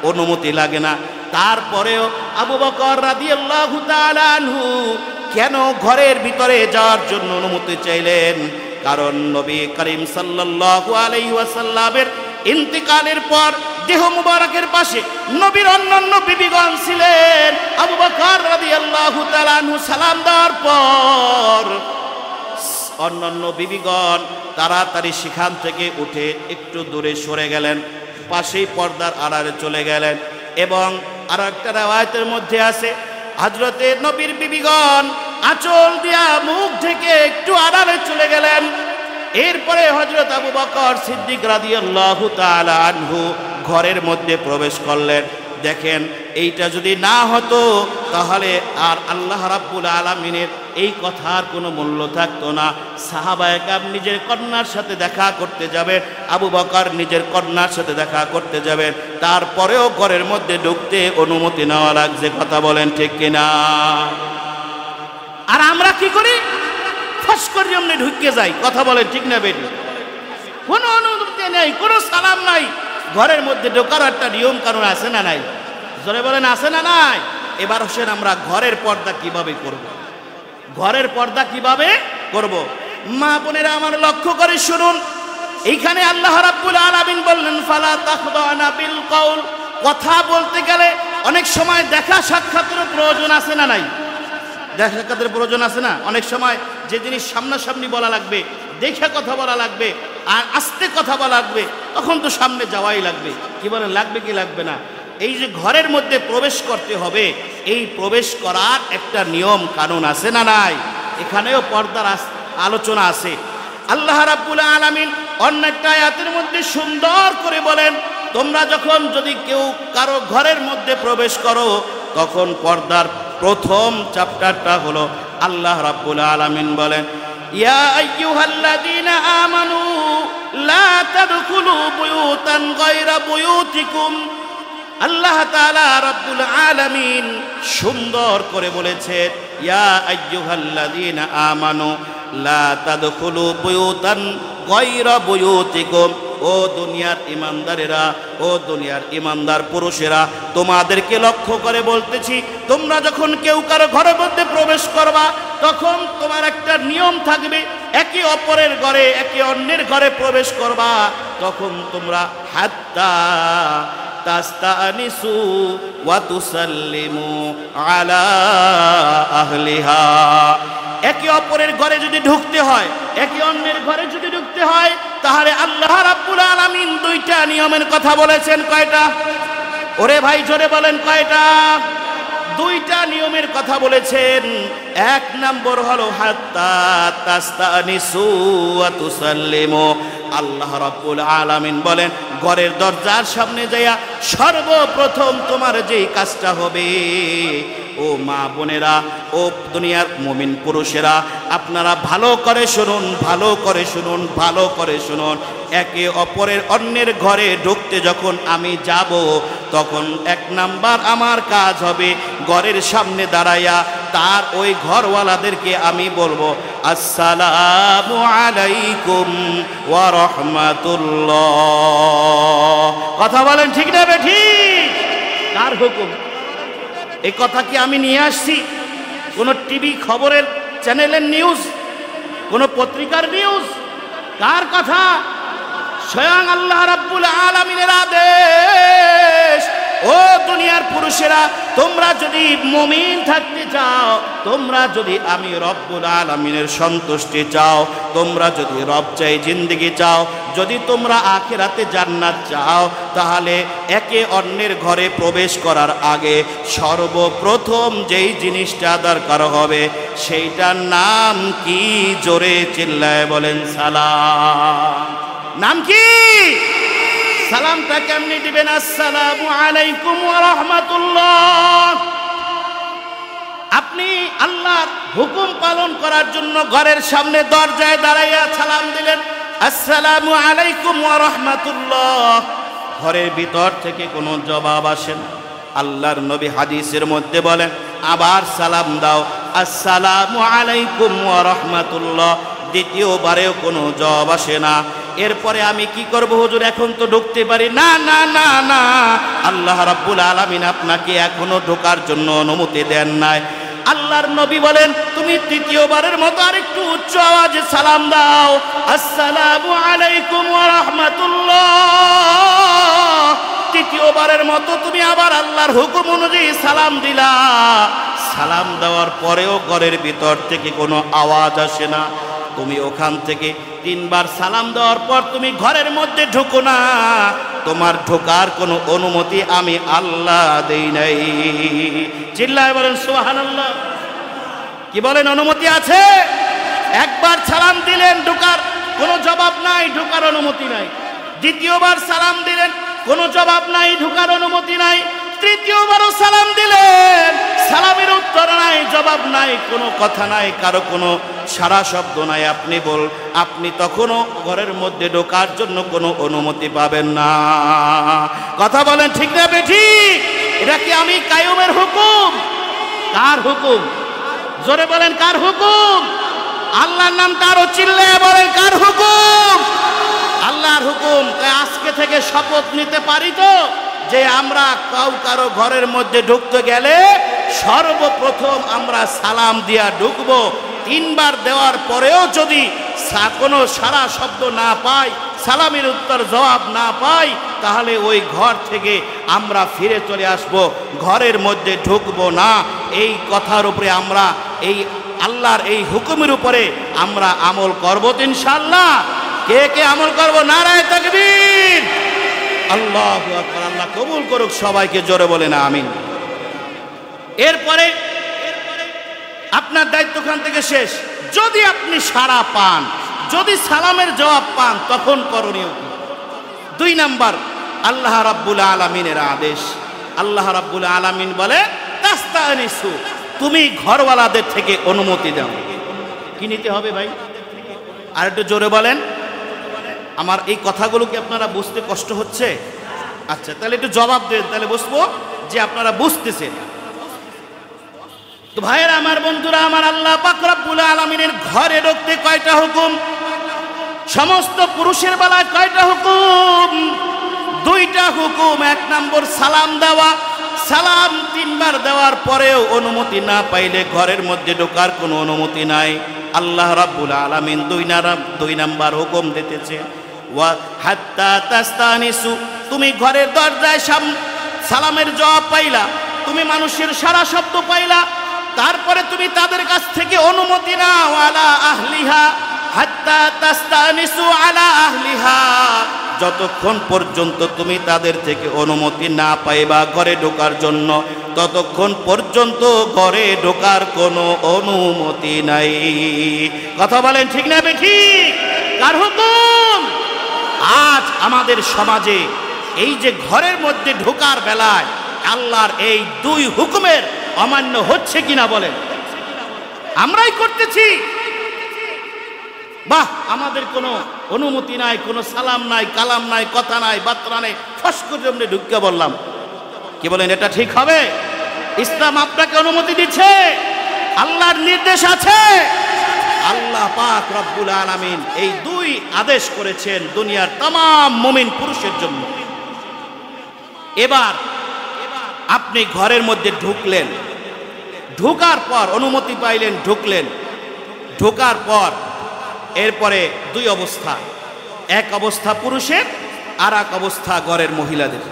অনুমতি লাগে না। তারপরেও আবু বকর রাদিয়াল্লাহু তাআলা আনহু কেন ঘরের ভিতরে যাওয়ার জন্য অনুমতি চাইলেন? কারণ নবী করিম সাল্লাল্লাহু আলাইহি ওয়াসাল্লামের ইন্তিকালের পর দেহ মুবারকের পাশে নবীর অন্যান্য বিবিগণ ছিলেন। আবু বকর রাদিয়াল্লাহু তাআলা আনহু সালাম দেওয়ার পর অন্যান্য বিবিগণ তাড়াতাড়ি সেখান থেকে উঠে একটু দূরে সরে গেলেন, পাশেই পর্দার আড়ালে চলে গেলেন। এবং আর একটা রওয়ায়াতের মধ্যে আছে হযরতে নবীর বিবিগণ আঁচল দিয়া মুখ ঢেকে একটু আড়ালে চলে গেলেন। এরপরে হযরত আবু বকর সিদ্দিক রাদিয়াল্লাহু তাআলা আনহু ঘরের মধ্যে প্রবেশ করলেন। দেখেন, এইটা যদি না হতো তাহলে আর আল্লাহ রাব্বুল আলামিনের এই কথার কোনো মূল্য থাকতো না। সাহাবায়ে কেরাম নিজের কন্যার সাথে দেখা করতে যাবেন, আবু বকর নিজের কন্যার সাথে দেখা করতে যাবেন, তারপরেও ঘরের মধ্যে ঢুকতে অনুমতি নেওয়া লাগছে। কথা বলেন ঠিক কিনা? আর আমরা কি করি? ফস করে এমনি ঢুকে যাই। কথা বলেন ঠিক না বেটি? কোনো অনুমতি নেই, কোনো সালাম নাই। ঘরের মধ্যে ঢোকার একটা নিয়ম কানুন আছে না নাই? জোরে বলেন আছে না নাই? এবার হোসেন আমরা ঘরের পর্দা কিভাবে করব? ঘরের পর্দা কিভাবে করব? মা বোনেরা আমার লক্ষ্য করে শুনুন, এইখানে আল্লাহ রাব্বুল আলামিন বললেন ফালা তাখদানা বিল কওল। কথা বলতে গেলে অনেক সময় দেখা সাক্ষাতের প্রয়োজন আছে না নাই? দেখা সাক্ষাতের প্রয়োজন আছে না? অনেক সময় যে জিনিস সামনাসামনি বলা লাগবে, দেখে কথা বলা লাগবে, আর আস্তে কথা বলা লাগবে, তখন তো সামনে যাওয়াই লাগবে। কি বলেন, লাগবে কি লাগবে না? এই যে ঘরের মধ্যে প্রবেশ করতে হবে, এই প্রবেশ করার একটা নিয়ম কানুন আছে না নাই? এখানেও পর্দার আলোচনা আছে। আল্লাহ রাব্বুল আলামিন অন্য একটা আয়াতের মধ্যে সুন্দর করে বলেন, তোমরা যখন যদি কেউ কারো ঘরের মধ্যে প্রবেশ করো তখন পর্দার প্রথম চ্যাপ্টারটা হলো আল্লাহ রাব্বুল আলামিন বলেন ইয়া আইয়ুহাল্লাযীনা আমানু লা তাদখুলু বুয়ুতান গায়রা বুয়ুতিকুম। আল্লাহ তাআলা রাব্বুল আলামিন সুন্দর করে বলেছেন ইয়া আইয়ুহাল্লাযীনা আমানু লা তাদখুলু বুয়ুতান গায়রা বুয়ুতিকুম। ও দুনিয়ার ইমানদারেরা, ও দুনিয়ার ইমানদার পুরুষেরা, তোমাদেরকে লক্ষ্য করে বলতেছি, তোমরা যখন কেউ কারো ঘরের মধ্যে প্রবেশ করবা তখন তোমার একটা নিয়ম থাকবে, একে অপরের ঘরে একে অন্যের ঘরে প্রবেশ করবা তখন তোমরা হাত্তা তাস্তানিসু ওয়া তুসাল্লিমু আলা আহলিহা। একে অপরের ঘরে যদি ঢুকতে হয়, একে অন্যের ঘরে যদি ঢুকতে হয়, তাহলে আল্লাহ রাব্বুল আলামিন দুইটা নিয়মের কথা বলেছেন। কয়টা? ওরে ভাই জোরে বলেন কয়টা? দুইটা নিয়মের কথা বলেছেন। এক নম্বর হলো হাত্তা তাস্তানিসু ওয়া তুসাল্লিমু। আল্লাহ রাব্বুল আলামিন বলেন ঘরের দরজার সামনে যাইয়া সর্বপ্রথম তোমার যেই কাজটা হবে, ও মা বোনেরা, ও দুনিয়ার মুমিন পুরুষেরা, আপনারা ভালো করে শুনুন, ভালো করে শুনুন, ভালো করে শুনুন। একে অপরের অন্যের ঘরে ঢুকতে যখন আমি যাব তখন এক নাম্বার আমার কাজ হবে ঘরের সামনে দাঁড়াইয়া তার ওই ঘরওয়ালাদেরকে আমি বলবো আসসালামু আলাইকুম ওয়া রাহমাতুল্লাহ। কথা বলেন ঠিক না বেঠিক? কার হুকুম? এই কথা কি আমি নিয়ে আসছি কোন টিভি খবরের চ্যানেলের নিউজ, কোন পত্রিকার নিউজ? কার কথা? স্বয়ং আল্লাহ রাব্বুল আলামিনের আদেশ। ও দুনিয়ার পুরুষেরা, তোমরা যদি মুমিন থাকতে চাও, তোমরা যদি আমি রব্বুল আলামিনের সন্তুষ্টি চাও, তোমরা যদি রব চাই জিন্দেগি চাও, যদি তোমরা আখিরাতে জান্নাত চাও, তাহলে একে অন্যের ঘরে প্রবেশ করার আগে সর্বপ্রথম যেই জিনিসটা দরকার হবে সেইটার নাম কি? জোরে চিল্লায় বলেন সালাম। নাম কি? সালামটা কেমনি দিবেন? আসসালামু আলাইকুম ওয়া রাহমাতুল্লাহ। আপনি আল্লাহর হুকুম পালন করার জন্য ঘরের সামনে দরজায় দাঁড়াইয়া সালাম দিলেন, আসসালামু আলাইকুম ওয়া রাহমাতুল্লাহ। ঘরের ভিতর থেকে কোনো জবাব আসে না। আল্লাহর নবী হাদিসের মধ্যে বলেন, আবার সালাম দাও, আসসালামু আলাইকুম ওয়া রাহমাতুল্লাহ। দ্বিতীয়বারেও কোনো জবাব আসে না। এরপরে আমি কি করব হুজুর? এখন তো ঢুকতে পারি না। না না না, আল্লাহ রাব্বুল আলামিন আপনাকে এখনো ঢোকার জন্য অনুমতি দেন নাই। আল্লাহর নবী বলেন, তুমি তৃতীয়বারের মতো আরেকটু উচ্চ আওয়াজে সালাম দাও, আসসালামু আলাইকুম ওয়া রাহমাতুল্লাহ। তৃতীয়বারের মতো তুমি আবার আল্লাহর হুকুম অনুযায়ী সালাম দিলা। সালাম দেওয়ার পরেও ঘরের ভিতর থেকে কোনো আওয়াজ আসে না। তুমি ওখান থেকে 3 বার সালাম দেওয়ার পর তুমি ঘরের মধ্যে ঢুকো না। তোমার ঢোকার কোনো অনুমতি আমি আল্লাহ দেই নাই। চিল্লায় বলেন সুবহানাল্লাহ। কি বলেন? অনুমতি আছে? একবার সালাম দিলেন, ঢোকার কোনো জবাব নাই, ঢোকার অনুমতি নাই। দ্বিতীয়বার সালাম দিলেন, কোনো জবাব নাই, ঢোকার অনুমতি নাই। তৃতীয়বারও সালাম দিলেন, সালামের উত্তর নাই, জবাব নাই, কোনো কথা নাই, কারো কোনো সারা শব্দ নাই। আপনি তখনও ঘরের মধ্যে ঢোকার জন্য কোনো অনুমতি পাবেন না। কথা বলেন ঠিক না বেঠিক? এটা কি আমি কায়ুমের হুকুম? কার হুকুম? জোরে বলেন কার হুকুম? আল্লাহর নামটা আরো চিল্লায় বলেন কার হুকুম? আল্লাহর হুকুম। আজকে থেকে শপথ নিতে পারি তো যে আমরা কারো ঘরের মধ্যে ঢুকতে গেলে সর্বপ্রথম আমরা সালাম দিয়া ঢুকবো। 3 বার দেওয়ার পরেও যদি কোনো সারা শব্দ না পাই, সালামের উত্তর জবাব না পাই, তাহলে ওই ঘর থেকে আমরা ফিরে চলে আসব, ঘরের মধ্যে ঢুকবো না। এই কথার উপরে আমরা, এই আল্লাহর এই হুকুমের উপরে আমরা আমল করব তো ইনশাআল্লাহ। কে কে আমল করব? নারায়ে তাকবীর, আল্লাহু আকবার। আল্লাহ কবুল করুক সবাইকে, জোরে বলেন আমিন। এরপরে আপনার দায়িত্বখান থেকে শেষ। যদি আপনি সাড়া পান, যদি সালামের জবাব পান, তখন করণীয় কি? 2 নাম্বার, আল্লাহ রাব্বুল আলামিনের আদেশ। আল্লাহ রাব্বুল আলামিন বলে, তাস্তানিসু, তুমি ঘরওয়ালাদের থেকে অনুমতি দাও। কি নিতে হবে ভাই? আর একটু জোরে বলেন। আমার এই কথাগুলো কি আপনারা বুঝতে কষ্ট হচ্ছে? আচ্ছা, তাহলে একটু জবাব দেন, তাহলে বুঝবো যে আপনারা বুঝতেছেন। তো ভাইয়েরা আমার, বন্ধুরা আমার, আল্লাহ পাক রব্বুল আলামিনের ঘরে ঢুকতে কয়টা হুকুম? সমস্ত পুরুষের বেলায় কয়টা হুকুম? 2টা হুকুম। 1 নম্বর সালাম দেওয়া। সালাম 3 বার দেওয়ার পরেও অনুমতি না পাইলে ঘরের মধ্যে ঢোকার কোনো অনুমতি নাই। আল্লাহ রাব্বুল আলামিন 2 নাম্বার হুকুম দিতেছে, ওয়া হাত্তা তাস্তানিসু, তুমি ঘরের দরজায় সালামের জবাব পাইলা, তুমি মানুষের সারা শব্দ পাইলা, তারপরে তুমি তাদের কাছ থেকে অনুমতি নাও, আলা আহলিহা হাত্তা তাস্তানিসু আলা আহলিহা, যতক্ষণ পর্যন্ত তুমি তাদের থেকে অনুমতি না পাইবা ঘরে ঢোকার জন্য, ততক্ষণ পর্যন্ত ঘরে ঢোকার কোনো অনুমতি নাই। কথা বলেন ঠিক না বেঠিক? কার হুকুম? আজ আমাদের সমাজে এই যে ঘরের মধ্যে ঢোকার বেলায় আল্লাহর এই 2 হুকুমের অমান্য হচ্ছে কিনা বলেন? আমরাই করতেছি। বাহ, আমাদের কোনো অনুমতি নাই, কোনো সালাম নাই, কালাম নাই, কথা নাই, বার্তা নাই, ফস করে আমরা ঢুকে বললাম। কি বলেন, এটা ঠিক হবে? ইসলাম আপনাকে অনুমতি দিচ্ছে, আল্লাহর নির্দেশ আছে। আল্লাহ পাক রব্বুল আলামিন এই 2 আদেশ করেছেন দুনিয়ার तमाम মুমিন পুরুষের জন্য। এবার আপনি ঘরের মধ্যে ঢুকলেন, ঢোকার পর অনুমতি পাইলেন, ঢুকলেন, ঢোকার পর এরপরে 2 অবস্থা। এক অবস্থা পুরুষের, আর এক অবস্থা ঘরের মহিলাদের।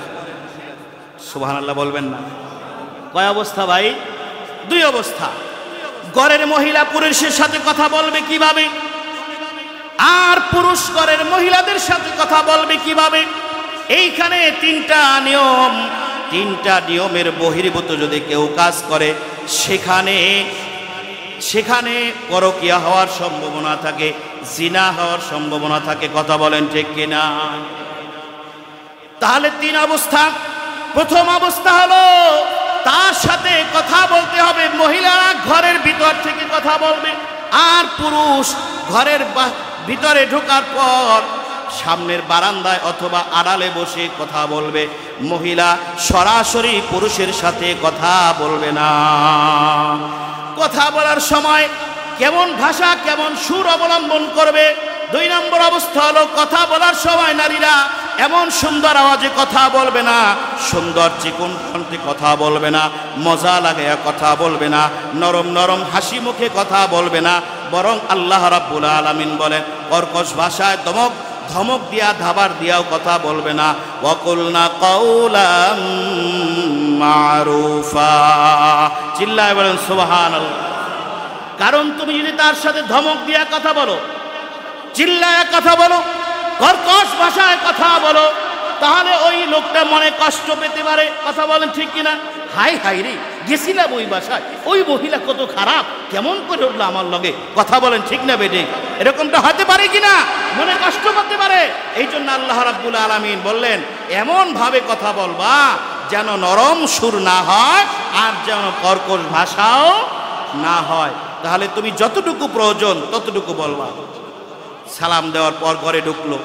সুবহানাল্লাহ বলবেন না? কয় অবস্থা ভাই? 2 অবস্থা। ঘরের মহিলা পুরুষের সাথে কথা বলবে কিভাবে, আর পুরুষ ঘরের মহিলাদের সাথে কথা বলবে কিভাবে? এইখানে 3টা নিয়ম। 3টা নিয়মের বহির্ভূত যদি কেউ কাজ করে, সেখানে সেখানে পরকিয়া হওয়ার সম্ভাবনা থাকে, জিনা হওয়ার সম্ভাবনা থাকে। কথা বলেন ঠিক কিনা? তাহলে তিন অবস্থা। প্রথম অবস্থা হলো তার সাথে কথা বলতে হবে, মহিলারা ঘরের ভিতর থেকে কথা বলবে, আর পুরুষ ঘরের ভিতরে ঢোকার পর সামনের বারান্দায় অথবা আড়ালে বসে কথা বলবে। মহিলা সরাসরি পুরুষের সাথে কথা বলবে না। কথা বলার সময় কেমন ভাষা, কেমন সুর অবলম্বন করবে। দুই নম্বর অবস্থা হলো কথা বলার সময় নারীরা এমন সুন্দর আওয়াজে কথা বলবে না, সুন্দর চিকন কণ্ঠে কথা বলবে না, মজা লাগে কথা বলবে না, নরম নরম হাসি মুখে কথা বলবে না, বরং আল্লাহ রাব্বুল আলামিন বলেন কর্কশ ভাষায় ধমক দিয়া ধাবার দিয়াও কথা বলবে না। ওয়াকুলনা কাওলাম মারুফা। চিল্লায় বলেন সুবহানাল্লাহ। কারণ তুমি যদি তার সাথে ধমক দিয়া কথা বলো, চিল্লায় কথা বলো, কর্কশ ভাষায় কথা বলো, তাহলে ওই লোকটা মনে কষ্ট পেতে পারে। কথা বলেন ঠিক কিনা? হাই হাই রে, গেছিলাম ওই বাসায়, ওই মহিলা কত খারাপ, কেমন করে উঠলো আমার লগে। কথা বলেন ঠিক না বেটে? এরকমটা হতে পারে কিনা? মনে কষ্ট করতে পারে। এই জন্য আল্লাহ রাব্বুল আলামিন বললেন এমন ভাবে কথা বলবা যেন নরম সুর না হয় আর যেন কর্কশ ভাষাও না হয়। তাহলে তুমি যতটুকু প্রয়োজন ততটুকু বলবা। সালাম দেওয়ার পর ঘরে ঢুকলো,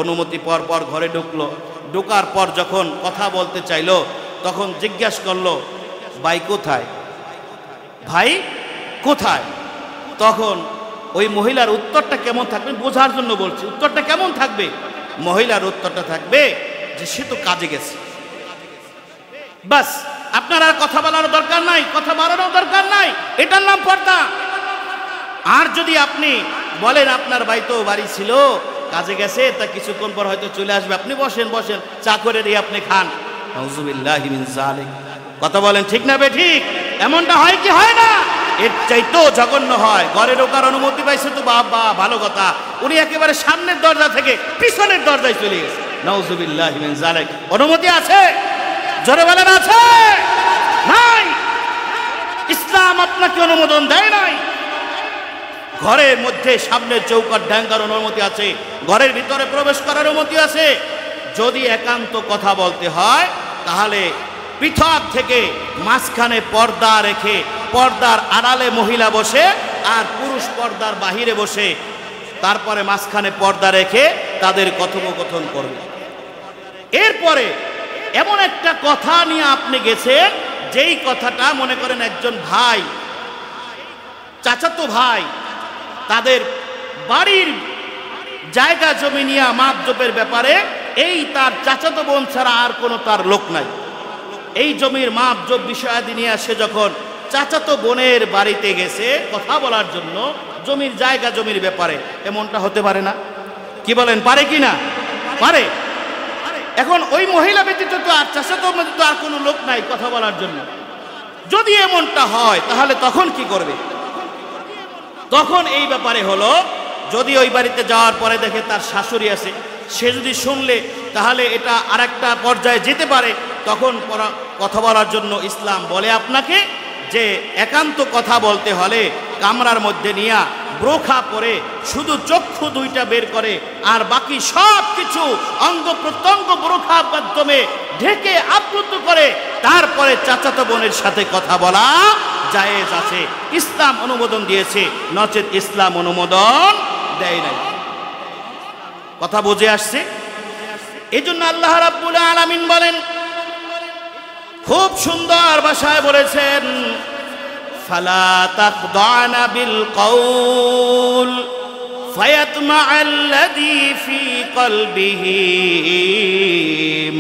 অনুমতি পর পর ঘরে ঢুকলো, ঢোকার পর যখন কথা বলতে চাইলো তখন জিজ্ঞাসা করলো ভাই কোথায়, ভাই কোথায়। তখন ওই মহিলার উত্তরটা কেমন থাকবে বোঝার জন্য বলছি, উত্তরটা কেমন থাকবে? মহিলার উত্তরটা থাকবে যে সে তো কাজে গেছে। বাস, আপনার আর কথা বলার দরকার নাই, কথা বাড়ানোর দরকার নাই, এটার নাম পর্দা। আর যদি আপনি বলেন আপনার ভাই তো বাড়ি ছিল, কাজে গেছে, তা কিছুক্ষণ পর হয়তো চলে আসবে, আপনি বসেন বসেন, চা করে দিয়ে আপনি খান, নাউযুবিল্লাহি মিন যালিক। কথা বলেন ঠিক না বে ঠিক? এমনটা হয় কি হয় না? এর চাইতেও জঘন্য হয়। ঘরে ঢোকার অনুমতি পাইছে তো বাবা, ভালো কথা, উনি একেবারে সামনের দরজা থেকে পিছনের দরজায় চলে গেছে। নাউযুবিল্লাহি মিন যালিক। অনুমতি আছে? জোরে বলেন আছে? নাই। ইসলাম আপনাকে অনুমোদন দেয় নাই। ঘরের মধ্যে সামনের চৌকাট ঢাঙ্গার অনুমতি আছে, ঘরের ভিতরে প্রবেশ করার অনুমতি আছে। যদি একান্ত কথা বলতে হয় তাহলে পৃথক থেকে মাঝখানে পর্দা রেখে, পর্দার আড়ালে মহিলা বসে আর পুরুষ পর্দার বাহিরে বসে, তারপরে মাঝখানে পর্দা রেখে তাদের কথোপকথন করবে। এরপরে এমন একটা কথা নিয়ে আপনি গেছেন, যেই কথাটা মনে করেন একজন ভাই, চাচাতো ভাই, তাদের বাড়ির জায়গা জমি নিয়ে মাপজোপের ব্যাপারে এই তার চাচাতো বোন ছাড়া আর কোনো তার লোক নাই। এই জমির মাপজোপ বিষয়াদি নিয়ে সে যখন চাচাতো বোনের বাড়িতে গেছে কথা বলার জন্য জমির জায়গা জমির ব্যাপারে, এমনটা হতে পারে না? কি বলেন, পারে কি না? পারে। এখন ওই মহিলা ব্যতীত তো আর চাচাতো ব্যতীত আর কোনো লোক নাই কথা বলার জন্য। যদি এমনটা হয় তাহলে তখন কি করবে? তখন এই ব্যাপারে হলো, যদি ওই বাড়িতে যাওয়ার পরে দেখে তার শাশুড়ি আছে, সে যদি শুনলে তাহলে এটা আরেকটা পর্যায়ে যেতে পারে। তখন কথা বলার জন্য ইসলাম বলে আপনাকে যে একান্ত কথা বলতে হলে কামরার মধ্যে নিয়ে ব্রোখা পরে শুধু চক্ষু দুইটা বের করে আর বাকি সব কিছু অঙ্গ প্রত্যঙ্গ ব্রোখার মাধ্যমে ঢেকে আবৃত করে তারপরে চাচাতো বোনের সাথে কথা বলা জায়েজ আছে। ইসলাম অনুমোদন দিয়েছে, নচেত ইসলাম অনুমোদন দেয় নাই। কথা বুঝে আসছে? এই জন্য আল্লাহ রাব্বুল আলামিন বলেন, খুব সুন্দর ভাষায় বলেছেন, ফালা তাখদানা বিল কওল ফায়াতমাআল্লাযী ফী কলবিহি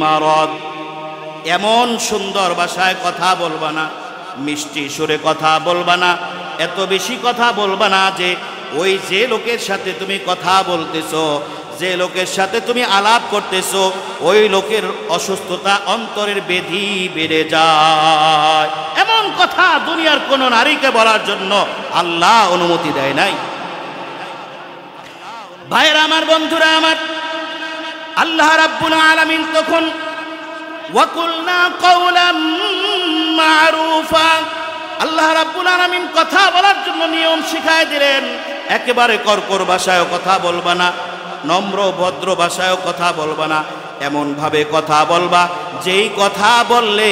মারাদ। এমন সুন্দর ভাষায় কথা বলবা না, মিষ্টি সুরে কথা বলবা না, এত বেশি কথা বলবা না যে ওই যে লোকের সাথে তুমি কথা বলতেছো, যে লোকের সাথে তুমি আলাপ করতেছো, ওই লোকের অসুস্থতা, অন্তরের ব্যাধি বেড়ে যায়। এমন কথা দুনিয়ার কোন নারীকে বলার জন্য আল্লাহ অনুমতি দেয় নাই। ভাইরা আমার, বন্ধুরা আমার, আল্লাহ রাব্বুল আলামিন তখন ওয়াকুলনা কাওলাম মারুফা, আল্লাহ রাব্বুল আলামিন কথা বলার জন্য নিয়ম শিখায় দিলেন। একেবারে কর্কর ভাষায়ও কথা বলবা না, নম্র ভদ্র ভাষায়ও কথা বলবা না, এমন ভাবে কথা বলবা যেই কথা বললে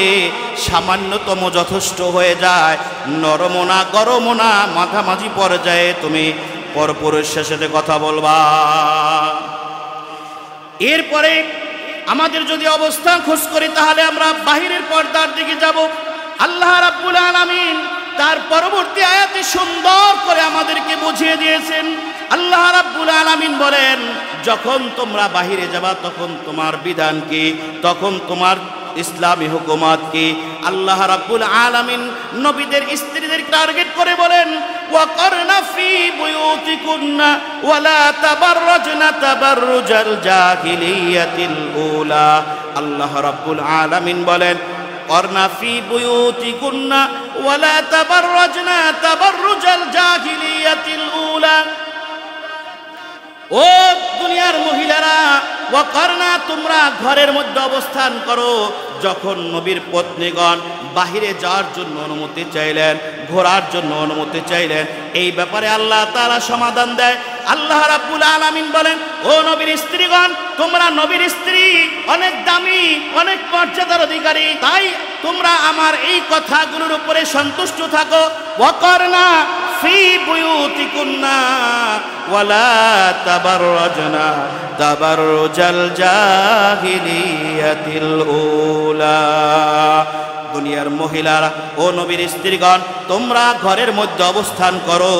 সামান্যতম যথেষ্ট হয়ে যায়, নরম না গরম না, মাঝামাঝি পর্যায়ে তুমি পরপুরুষের সাথে কথা বলবা। এরপরে আমাদের যদি অবস্থান খোঁজ করি তাহলে আমরা বাহিরের পর্দার দিকে যাব। আল্লাহ রাব্বুল আলামিন তার পরবর্তী আয়াতে সুন্দর করে আমাদেরকে বুঝিয়ে দিয়েছেন। আল্লাহ রাব্বুল আলামিন বলেন, যখন তোমরা বাহিরে যাবা তখন তোমার বিধান কি, তখন তোমার ইসলামী হুকুমত কি। আল্লাহ রাব্বুল আলামিন নবীদের স্ত্রীদের টার্গেট করে বলেন, ওয়াকারনা ফি বুয়ুতিকুন্না ওয়ালা তাবাররাজনা তাবাররুজাল জাহিলিয়াতিল উলা। আল্লাহ রাব্বুল আলামিন বলেন, করনা ফি বুয়ুতিকুন্না ওয়ালা তাবাররাজনা তাবাররুজাল জাহিলিয়াতিল উলা। ও দুনিয়ার মহিলারা, ওয়াকারনা তোমরা ঘরের মধ্যে অবস্থান করো। যখন নবীর পত্নীগণ বাহিরে যাওয়ার জন্য অনুমতি চাইলেন, ঘোরার জন্য অনুমতি চাইলেন, এই ব্যাপারে আল্লাহ তাআলা সমাধান দেয়। আল্লাহ রাব্বুল আলামিন বলেন, ও নবীর স্ত্রীগণ, তোমরা নবীর স্ত্রী, অনেক দামি, অনেক মর্যাদার অধিকারী, তাই তোমরা আমার এই কথাগুলোর উপরে সন্তুষ্ট থাকো। ওয়াকারনা ফি বুয়ুতিকুন্না ওয়ালা তাবাররাজনা তাবাররুজাল জাহিলিয়াতিল উলা। দুনিয়ার মহিলারা ও নবীর স্ত্রীগণ, তোমরা ঘরের মধ্যে অবস্থান করো,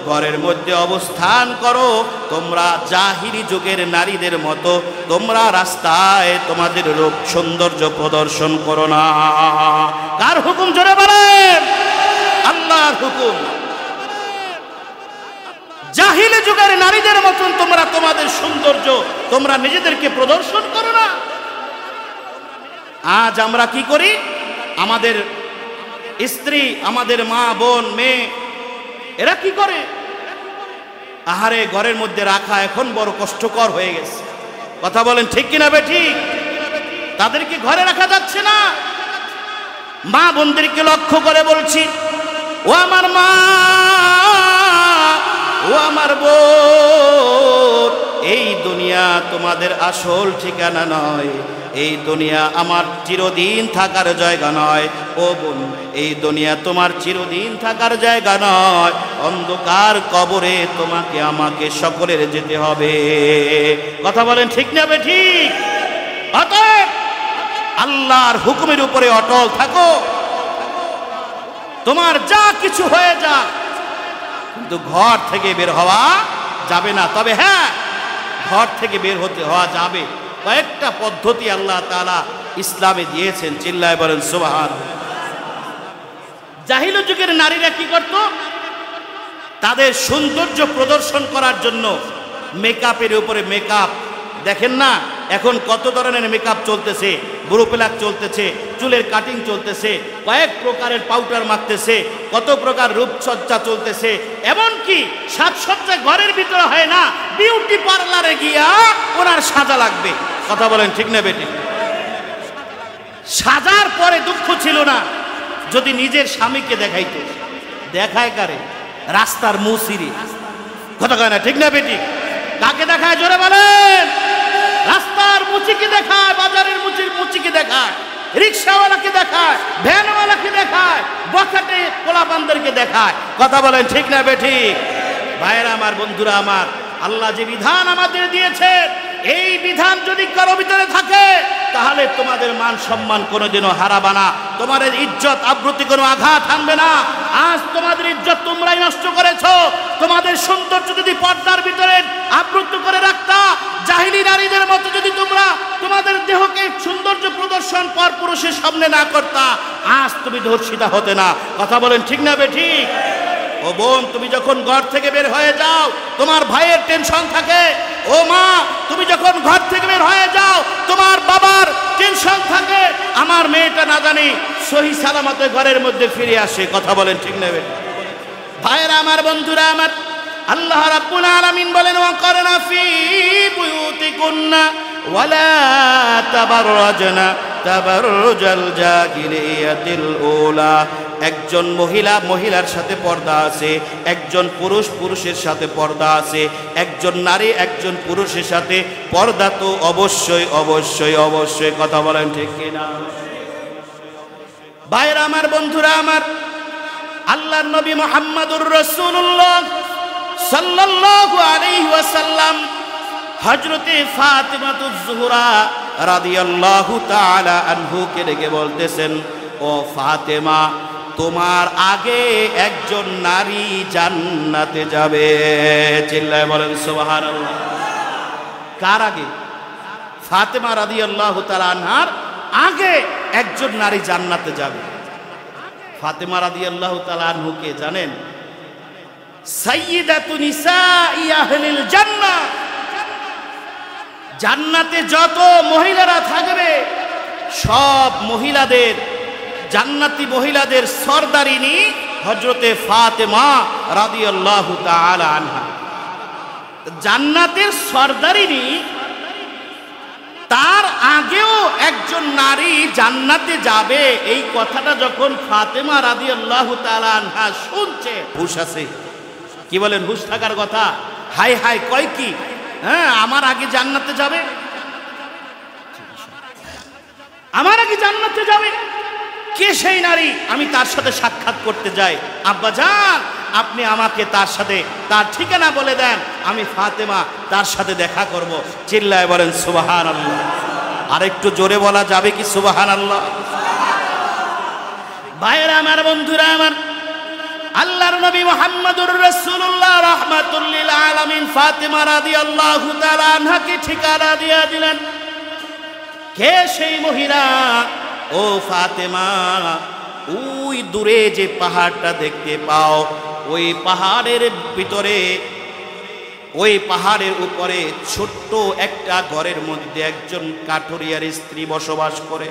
ঘরের মধ্যে অবস্থান করো। তোমরা জাহিলি যুগের নারীদের মতো তোমরা রাস্তায় তোমাদের রূপ সৌন্দর্য প্রদর্শন করো না। কার হুকুম জোরে বলেন? আল্লাহর হুকুম। জাহিলি যুগের নারীদের মতন তোমরা তোমাদের সৌন্দর্য তোমরা নিজেদেরকে প্রদর্শন করো না। আজ আমরা কি করি? আমাদের স্ত্রী, আমাদের মা, বোন, মেয়ে, এরা কি করে? আহারে, ঘরের মধ্যে রাখা এখন বড় কষ্টকর হয়ে গেছে। কথা বলেন ঠিক কিনা বেঠিক? তাদেরকে ঘরে রাখা যাচ্ছে না। মা বোনদেরকে লক্ষ্য করে বলছি, ও আমার মা, ও আমার বোন, এই দুনিয়া তোমাদের আসল ঠিকানা নয়, এই দুনিয়া আমার চিরদিন থাকার জায়গা নয়। ও বোন, এই দুনিয়া তোমার চিরদিন থাকার জায়গা নয়। অন্ধকার কবরে তোমাকে আমাকে সকলের যেতে হবে। কথা বলেন ঠিক না বেঠিক? অতএব আল্লাহর হুকুমের উপরে অটল থাকো। তোমার যা কিছু হয়ে যাক, কিন্তু ঘর থেকে বের হওয়া যাবে না। তবে হ্যাঁ, ঘর থেকে বের হওয়া যাবে। কয়েকটা পদ্ধতি আল্লাহ তাআলা ইসলামে দিয়েছেন। চিল্লায় বলেন সুবহানাল্লাহ। জাহিলি যুগের নারীরা কি করত? তাদের সৌন্দর্য প্রদর্শন করার জন্য মেকআপের উপরে মেকআপ, দেখেন না এখন কত ধরনের মেকআপ চলতেছে, ব্রু প্লাক চলতেছে, চুলের কাটিং চলতেছে, কয়েক প্রকারের পাউডার মাখতেছে, কত প্রকার রূপসজ্জা চলতেছে। এমনকি সাজসজ্জা ঘরের ভিতরে হয় না, বিউটি পার্লারে গিয়া ওনার সাজা লাগবে। কথা বলেন ঠিক না বেটি? সাজার পরে দুঃখ ছিল না যদি নিজের স্বামীকে দেখাইতো। দেখায় কারে? রাস্তার মুসিরি। কথা কয় না ঠিক না বেটি? কাকে দেখায় জোরে বলেন? রাস্তার মুচিকে দেখায়, বাজারের মুচিকে দেখায়, রিক্সাওয়ালাকে দেখায়, ভ্যানওয়ালাকে দেখায়, বখাটে পোলাপানদেরকে দেখায়। কথা বলেন ঠিক না বেঠিক? ভাইয়েরা আমার, বন্ধুরা আমার, আল্লাহ যে বিধান আমাদের দিয়েছে, এই বিধান যদি কারো ভিতরে থাকে তাহলে তোমাদের মান সম্মান কোনোদিনও হারাবে না, তোমাদের ইজ্জত আব্রুতি কোনো আঘাত আনবে না। আজ তোমাদের ইজ্জত তোমরাই নষ্ট করেছো। তোমাদের সৌন্দর্য যদি পর্দার ভিতরে আবৃত করে রাখতা, জাহিলি নারীদের মতো যদি তোমরা তোমাদের দেহকে সৌন্দর্য প্রদর্শন পরপুরুষের সামনে না করতা, আজ তুমি ধর্ষিতা হতে না। কথা বলেন ঠিক না বেঠিক? ও বোন, তুমি যখন ঘর থেকে বের হয়ে যাও তোমার ভাইয়ের টেনশন থাকে। ও মা, তুমি যখন ঘর থেকে বের হয়ে যাও তোমার বাবার টেনশন থাকে, আমার মেয়েটা না জানি সহি সালামতে ঘরের মধ্যে ফিরে আসে। কথা বলেন ঠিক না বেঠিক? ভাইয়েরা আমার, বন্ধুরা আমার, আল্লাহ রাব্বুল আলামিন বলেন, ওয়াকারনা ফি বুয়ুতিকুন্না ওয়ালা তাবাররাজনা তাবাররুজাল জাহিলিয়াতিল উলা। একজন মহিলা মহিলার সাথে পর্দা আছে, একজন পুরুষ পুরুষের সাথে পর্দা আছে, একজন নারী একজন পুরুষের সাথে পর্দা তো অবশ্যই অবশ্যই অবশ্যই। কথা বলেন ঠিক কিনা? ভাইরা আমার, বন্ধুরা আমার, আল্লাহর নবী মুহাম্মদুর রাসূলুল্লাহ সাল্লাল্লাহু আলাইহি ওয়াসাল্লাম হযরতে ফাতিমাতুজ জোহরা রাদিয়াল্লাহু তাআলা আনহুকে ডেকে বলতেছেন, ও ফাতেমা, তোমার আগে একজন নারী জান্নাতে যাবে। চিল্লায় বলেন সুবহানাল্লাহ। কার আগে? ফাতেমা রাদিয়াল্লাহু তাআলা আনহার আগে একজন নারী জান্নাতে যাবে। ফাতেমা রাদিয়াল্লাহু তাআলা আনহুকে জানেন? সাইয়্যিদাতু নিসাই আহলিল জান্নাহ। জান্নাতে যত মহিলারা থাকবে সব মহিলাদের, জান্নাতি মহিলাদের সরদারিনী হযরতে ফাতেমা রাদিয়াল্লাহু তাআলা আনহা। জান্নাতের সরদারিনী, তার আগেও একজন নারী জান্নাতে যাবে, এই কথাটা যখন ফাতেমা রাদিয়াল্লাহু তাআলা আনহা শুনছে, হুশ আছে? কি বলেন? হুশ থাকার কথা। হাই হাই কয় কি? হ্যাঁ, আমার আগে জান্নাতে যাবে, আমার আগে জান্নাতে যাবে। কে সেই নারী? আমি তার সাথে সাক্ষাৎ করতে যাই। আব্বা জান, আপনি আমাকে তার সাথে তার ঠিকানা বলে দেন, আমি ফাতেমা তার সাথে দেখা করব। চিল্লায় বলেন সুবহানাল্লাহ। আর একটু জোরে বলা যাবে কি সুবহানাল্লাহ? ভাইরা আমার, বন্ধুরা আমার, আল্লাহর নবী মুহাম্মদুর রাসূলুল্লাহ রাহমাতুল লিল আলামিন ফাতেমা রাদিয়াল্লাহু তাআলা আনহাকে ঠিকানা দিয়ে দিলেন। কে সেই মহিলা? ও ফাতেমা, ওই দূরে যে পাহাড়টা দেখতে পাও, ওই পাহাড়ের ভিতরে, ওই পাহাড়ের উপরে ছোট্ট একটা ঘরের মধ্যে একজন কাঠুরিয়ার স্ত্রী বসবাস করে।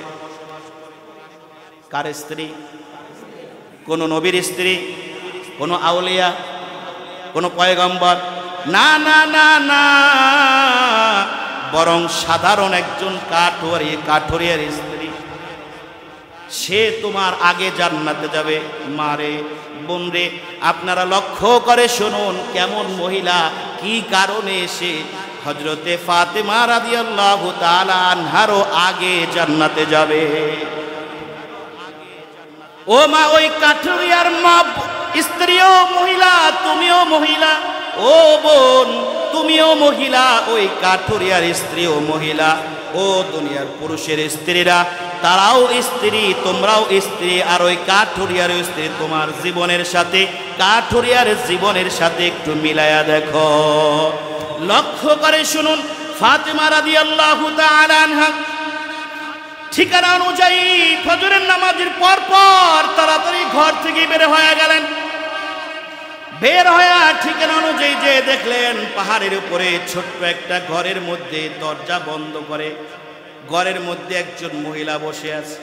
কার স্ত্রী? কোন নবীর স্ত্রী? কোন আউলিয়া? কোন পয়গম্বর? না না না না, বরং সাধারণ একজন কাঠুরিয়ার স্ত্রী। সে তোমার আগে জান্নাতে যাবে। মারে, বোনরে, আপনারা লক্ষ্য করে শুনুন, কেমন মহিলা, কি কারণে সে হযরতে ফাতেমা রাদিয়াল্লাহু তাআলা আনহারও আগে জান্নাতে যাবে। ও মা, ওই কাঠুরিয়ার মা স্ত্রীও মহিলা, তুমিও মহিলা। ও বোন, তুমিও মহিলা, ওই কাঠুরিয়ার স্ত্রীও মহিলা। ও দুনিয়ার পুরুষের স্ত্রীরা, তারাও স্ত্রী, তোমরাও স্ত্রী। আর ওই কাঠুরিয়ার স্ত্রী তোমার জীবনের সাথে, কাঠুরিয়ার জীবনের সাথে একটু মিলায়া দেখো। লক্ষ্য করে শুনুন, ফাতেমা রাদিয়াল্লাহু তাআলা আনহা ঠিকানা অনুযায়ী ফজরের নামাজের পর পর তাড়াতাড়ি ঘর থেকে বের হয়ে গেলেন। বের হয়ে ঠিকানা অনুযায়ী যে দেখলেন পাহাড়ের উপরে ছোট্ট একটা ঘরের মধ্যে দরজা বন্ধ করে ঘরের মধ্যে একজন মহিলা বসে আছে।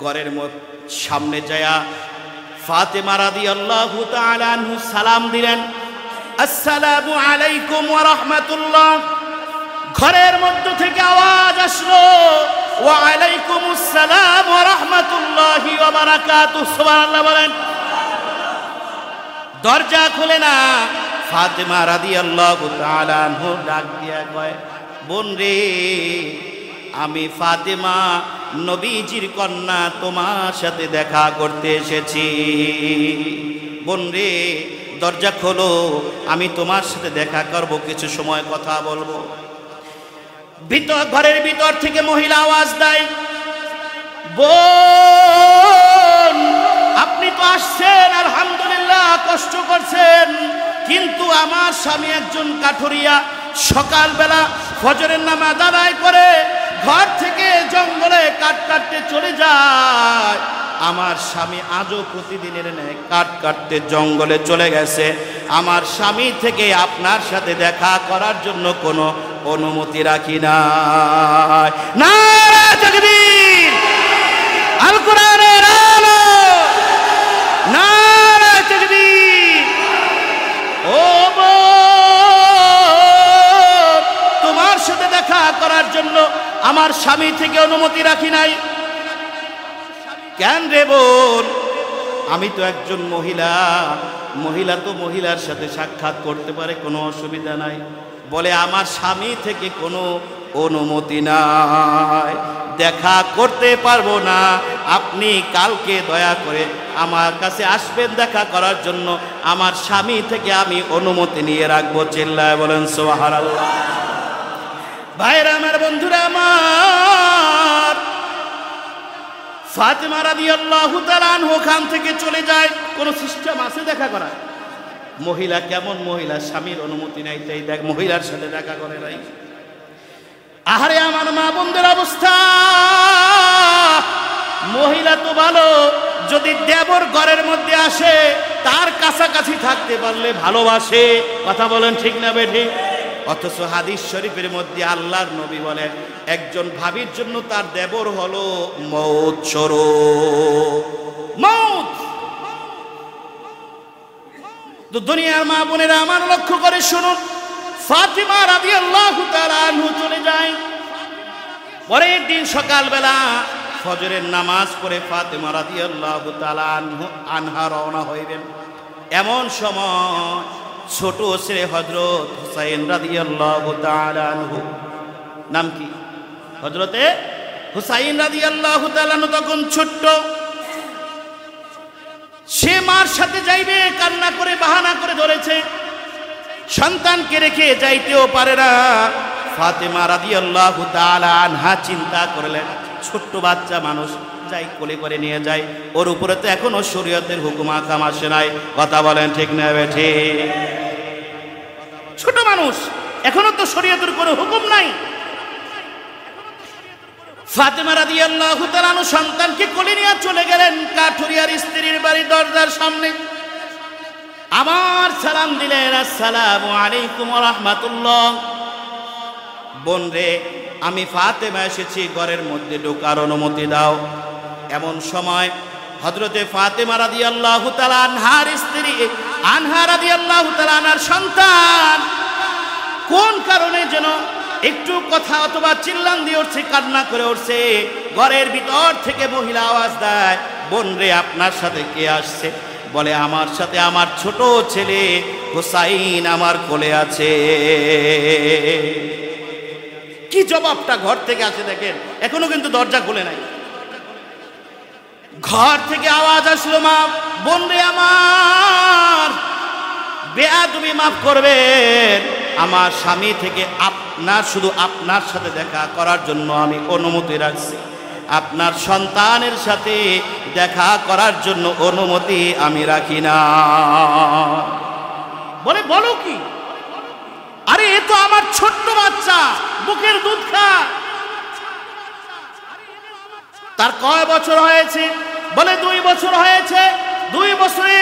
ঘরের সামনে যায়া ফাতেমা রাদিয়াল্লাহু তাআলা আনহু সালাম দিলেন, আসসালামু আলাইকুম ওয়া রাহমাতুল্লাহ। ঘরের মধ্য থেকে আওয়াজ আসলো, ওয়া আলাইকুমুস সালাম ওয়া রাহমাতুল্লাহি ওয়া বারাকাতুহু। সুবহানাল্লাহ বলেন। দরজা খুলে না, ফাতেমা রাদিয়াল্লাহু তাআলা আনহু ডাক দিয়া কয়, বোন রে, আমি ফাতেমা নবীজির কন্যা, তোমার সাথে দেখা করতে এসেছি। বোন রে, দরজা খোলো, আমি তোমার সাথে দেখা করব, কিছু সময় কথা বলবো। ঘরের ভিতর থেকে মহিলা আওয়াজ দেয়, বোন, আপনি তো আসছেন, আলহামদুলিল্লাহ, কষ্ট করছেন, কিন্তু আমার স্বামী একজন কাঠুরিয়া, সকালবেলা ফজরের নামাজ আদায় করে ঘর থেকে জঙ্গলে কাঠ কাটতে চলে যায়। আমার স্বামী আজও প্রতিদিনের ন্যায় কাঠ কাটতে জঙ্গলে চলে গেছে। আমার স্বামী থেকে আপনার সাথে দেখা করার জন্য কোনো অনুমতি রাখি না। নারে তাকবীর, আল কোরআনের আলো, নারে তাকবীর। ও বোন, তোমার সাথে দেখা করার জন্য আমার স্বামী থেকে অনুমতি রাখি নাই। কেন রে বোন? আমি তো একজন মহিলা, মহিলা তো মহিলার সাথে সাক্ষাৎ করতে পারে, কোনো অসুবিধা নাই। বলে আমার স্বামী থেকে কোনো অনুমতি নাই, দেখা করতে পারবো না। আপনি কালকে দয়া করে আমার কাছে আসবেন দেখা করার জন্য, আমার স্বামী থেকে আমি অনুমতি নিয়ে রাখবো। চিল্লায় বলেন সুবহানাল্লাহ। ভাইরা আমার, বন্ধুরা আমার, ফাতেমা রাদিয়াল্লাহু তাআলা আনহা ওখান থেকে চলে যায়। কোন সিস্টেম আছে দেখা করা? মহিলা কেমন মহিলা, স্বামীর অনুমতি নাই, তাই দেখ মহিলার সাথে দেখা করে নাই। আহারে আমার মা বোনদের অবস্থা। মহিলা তো ভালো, যদি দেবর ঘরের মধ্যে আসে তার কাছাকাছি থাকতে পারলে ভালোবাসে। কথা বলেন ঠিক না বেঠিক? অথচ হাদিস শরীফের মধ্যে আল্লাহর নবী বলেন একজন ভাবির জন্য তার দেবর হলো মউত স্বরূপ, মউত। তো দুনিয়ার মা বোনেরা আমার লক্ষ্য করে শুনুন, ফাতিমা রাদিয়াল্লাহু তাআলা আনহা চলে যায়। পরের দিন সকালবেলা ফজরের নামাজ পড়ে ফাতিমা রাদিয়াল্লাহু তাআলা আনহা রওনা হইবেন। এমন সময় ছোট ছেলে হযরত হুসাইন রাদিয়াল্লাহু তাআলা আনহু, নাম কি? হযরতে হুসাইন রাদিয়াল্লাহু তাআলা আনহু তখন ছোট্ট। সে মার সাথে যাইবে, কান্না করে বাহানা করে ধরেছে। সন্তানকে রেখে যাইতেও পারে না। ফাতেমা রাদিয়াল্লাহু তাআলা আনহা চিন্তা করলেন, ছোট্ট বাচ্চা মানুষ, যাই কোলে করে নিয়ে যায়। ওর উপরে তো এখনো শরীয়তের হুকুম আকাম আসে নাই। কথা বলেন ঠিক না বেঠে? ছোট মানুষ, এখনো তো শরীয়তের কোনো হুকুম নাই। ফাতেমা রাদিয়াল্লাহু তাআলা আনহা সন্তানকে কোলে নিয়ে চলে গেলেন কাঠুরিয়ার স্ত্রীর বাড়ি দরজার সামনে। আমার সালাম দিলেন, আসসালামু আলাইকুম ওয়া রাহমাতুল্লাহ। বোন রে, আমি ফাতেমা এসেছি, ঘরের মধ্যে ঢোকার অনুমতি দাও। এমন সময় হযরতে ফাতেমা রাদিয়াল্লাহু তাআলা আনহার স্ত্রী, আনহা রাদিয়াল্লাহু তাআলা আনহার সন্তান কোন কারণে যেন একটু কথা অথবা চিল্লান দিয়ে উঠছে, কান্না করে উঠছে। ঘরের ভিতর থেকে মহিলা আওয়াজ দেয়, বোন রে আপনার সাথে কে আসছে? বলে আমার সাথে আমার ছোট ছেলে হুসাইন আমার কোলে আছে। কি জবাবটা ঘর থেকে আসে দেখেন, এখনো কিন্তু দরজা খুলে নাই। ঘর থেকে আওয়াজ আসলো, মা বোন রে আমার, বেয়াদবি মাফ করবেন, আমার স্বামী থেকে আপনার, শুধু আপনার সাথে দেখা করার জন্য আমি অনুমতি রাখছি, আপনার সন্তানের সাথে দেখা করার জন্য অনুমতি আমি রাখি না। বলে বলো কি? আরে এ তো আমার ছোট্ট বাচ্চা, বুকের দুধ খায়। তার কয় বছর হয়েছে? বলে 2 বছর হয়েছে। 2 বছরে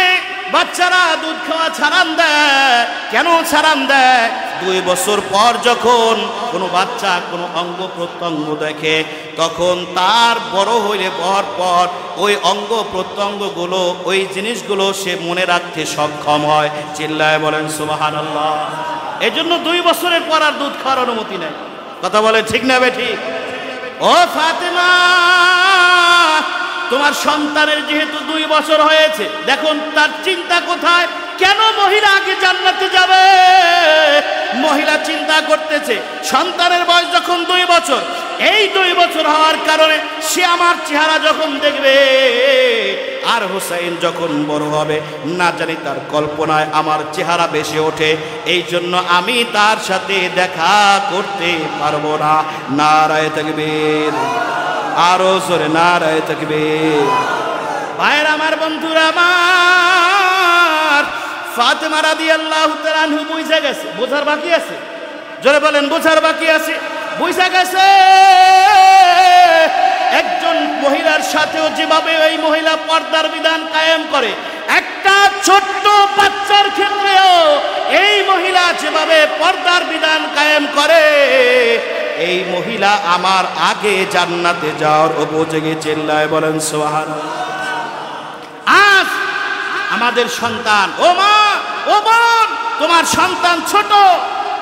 বাচ্চারা দুধ খাওয়া ছাড়ান দেয়। কেন ছাড়ান দেয়? 2 বছর পর যখন কোনো বাচ্চা কোনো অঙ্গ প্রত্যঙ্গ দেখে, তখন তার বড় হইলে পর ওই অঙ্গ প্রত্যঙ্গগুলো, ওই জিনিসগুলো সে মনে রাখতে সক্ষম হয়। চিল্লায় বলেন সুবহানাল্লাহ। এই জন্য 2 বছরের পর আর দুধ খাওয়ার অনুমতি নেই। কথা বলে ঠিক না বেঠিক? ও ফাতেমা, তোমার সন্তানের যেহেতু 2 বছর হয়েছে, দেখুন তার চিন্তা কোথায়? কেন মহিলা আগে জান্নাতে যাবে? মহিলা চিন্তা করতেছে সন্তানের বয়স যখন 2 বছর, এই 2 বছর হওয়ার কারণে সে আমার চেহারা যখন দেখবে, আর হুসাইন যখন বড় হবে, না জানি তার কল্পনায় আমার চেহারা বেশি ওঠে, এই জন্য আমি তার সাথে দেখা করতে পারবো না। নারায়ে তাকবীর, আরো জোরে নারায়ে তাকবীর। ভাইয়ের আমার, বন্ধুরা আমার, ফাতেমা রাদিয়াল্লাহু তাআলা আনহা বুঝে গেছে। বোঝার বাকি আছে? জোরে বলেন, বোঝার বাকি আছে? বুঝে গেছে একজন মহিলার সাথেও যেভাবে এই মহিলা পর্দার বিধান কায়েম করে, একটা ছোট্ট বাচ্চার ক্ষেত্রেও এই মহিলা যেভাবে পর্দার বিধান কায়েম করে, এই মহিলা আমার আগে জান্নাতে যাওয়ার উপযোগী। চিল্লায় বলেন সুবহানাল্লাহ। আজ আমাদের সন্তান, ও মা, ও বোন, তোমার সন্তান ছোট,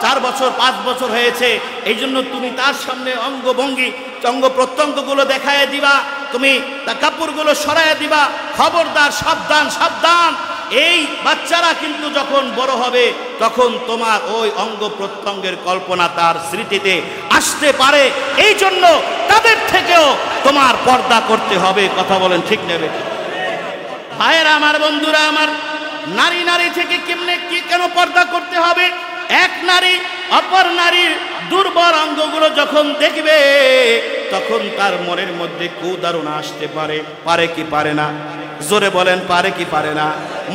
4 বছর 5 বছর হয়েছে, এই জন্য তুমি তার সামনে অঙ্গভঙ্গি অঙ্গ প্রত্যঙ্গগুলো দেখায় দিবা, তুমি তা কাপড়গুলো সরাইয়া দিবা। খবরদার, সাবধান সাবধান। এই বাচ্চারা কিন্তু যখন বড় হবে তখন তোমার ওই অঙ্গ প্রত্যঙ্গের কল্পনা তার স্মৃতিতে আসতে পারে। এই জন্য তাদের থেকেও তোমার পর্দা করতে হবে। কথা বলেন ঠিক নেবে? ভাইয়েরা আমার, বন্ধুরা আমার, নারী নারী থেকে কেন পর্দা করতে হবে? এক নারী অপর নারীর দুর্বল অঙ্গগুলো যখন দেখবে তখন তার মনের মধ্যে কুধারণা আসতে পারে। পারে কি পারে না? জোরে বলেন, পারে কি পারে না?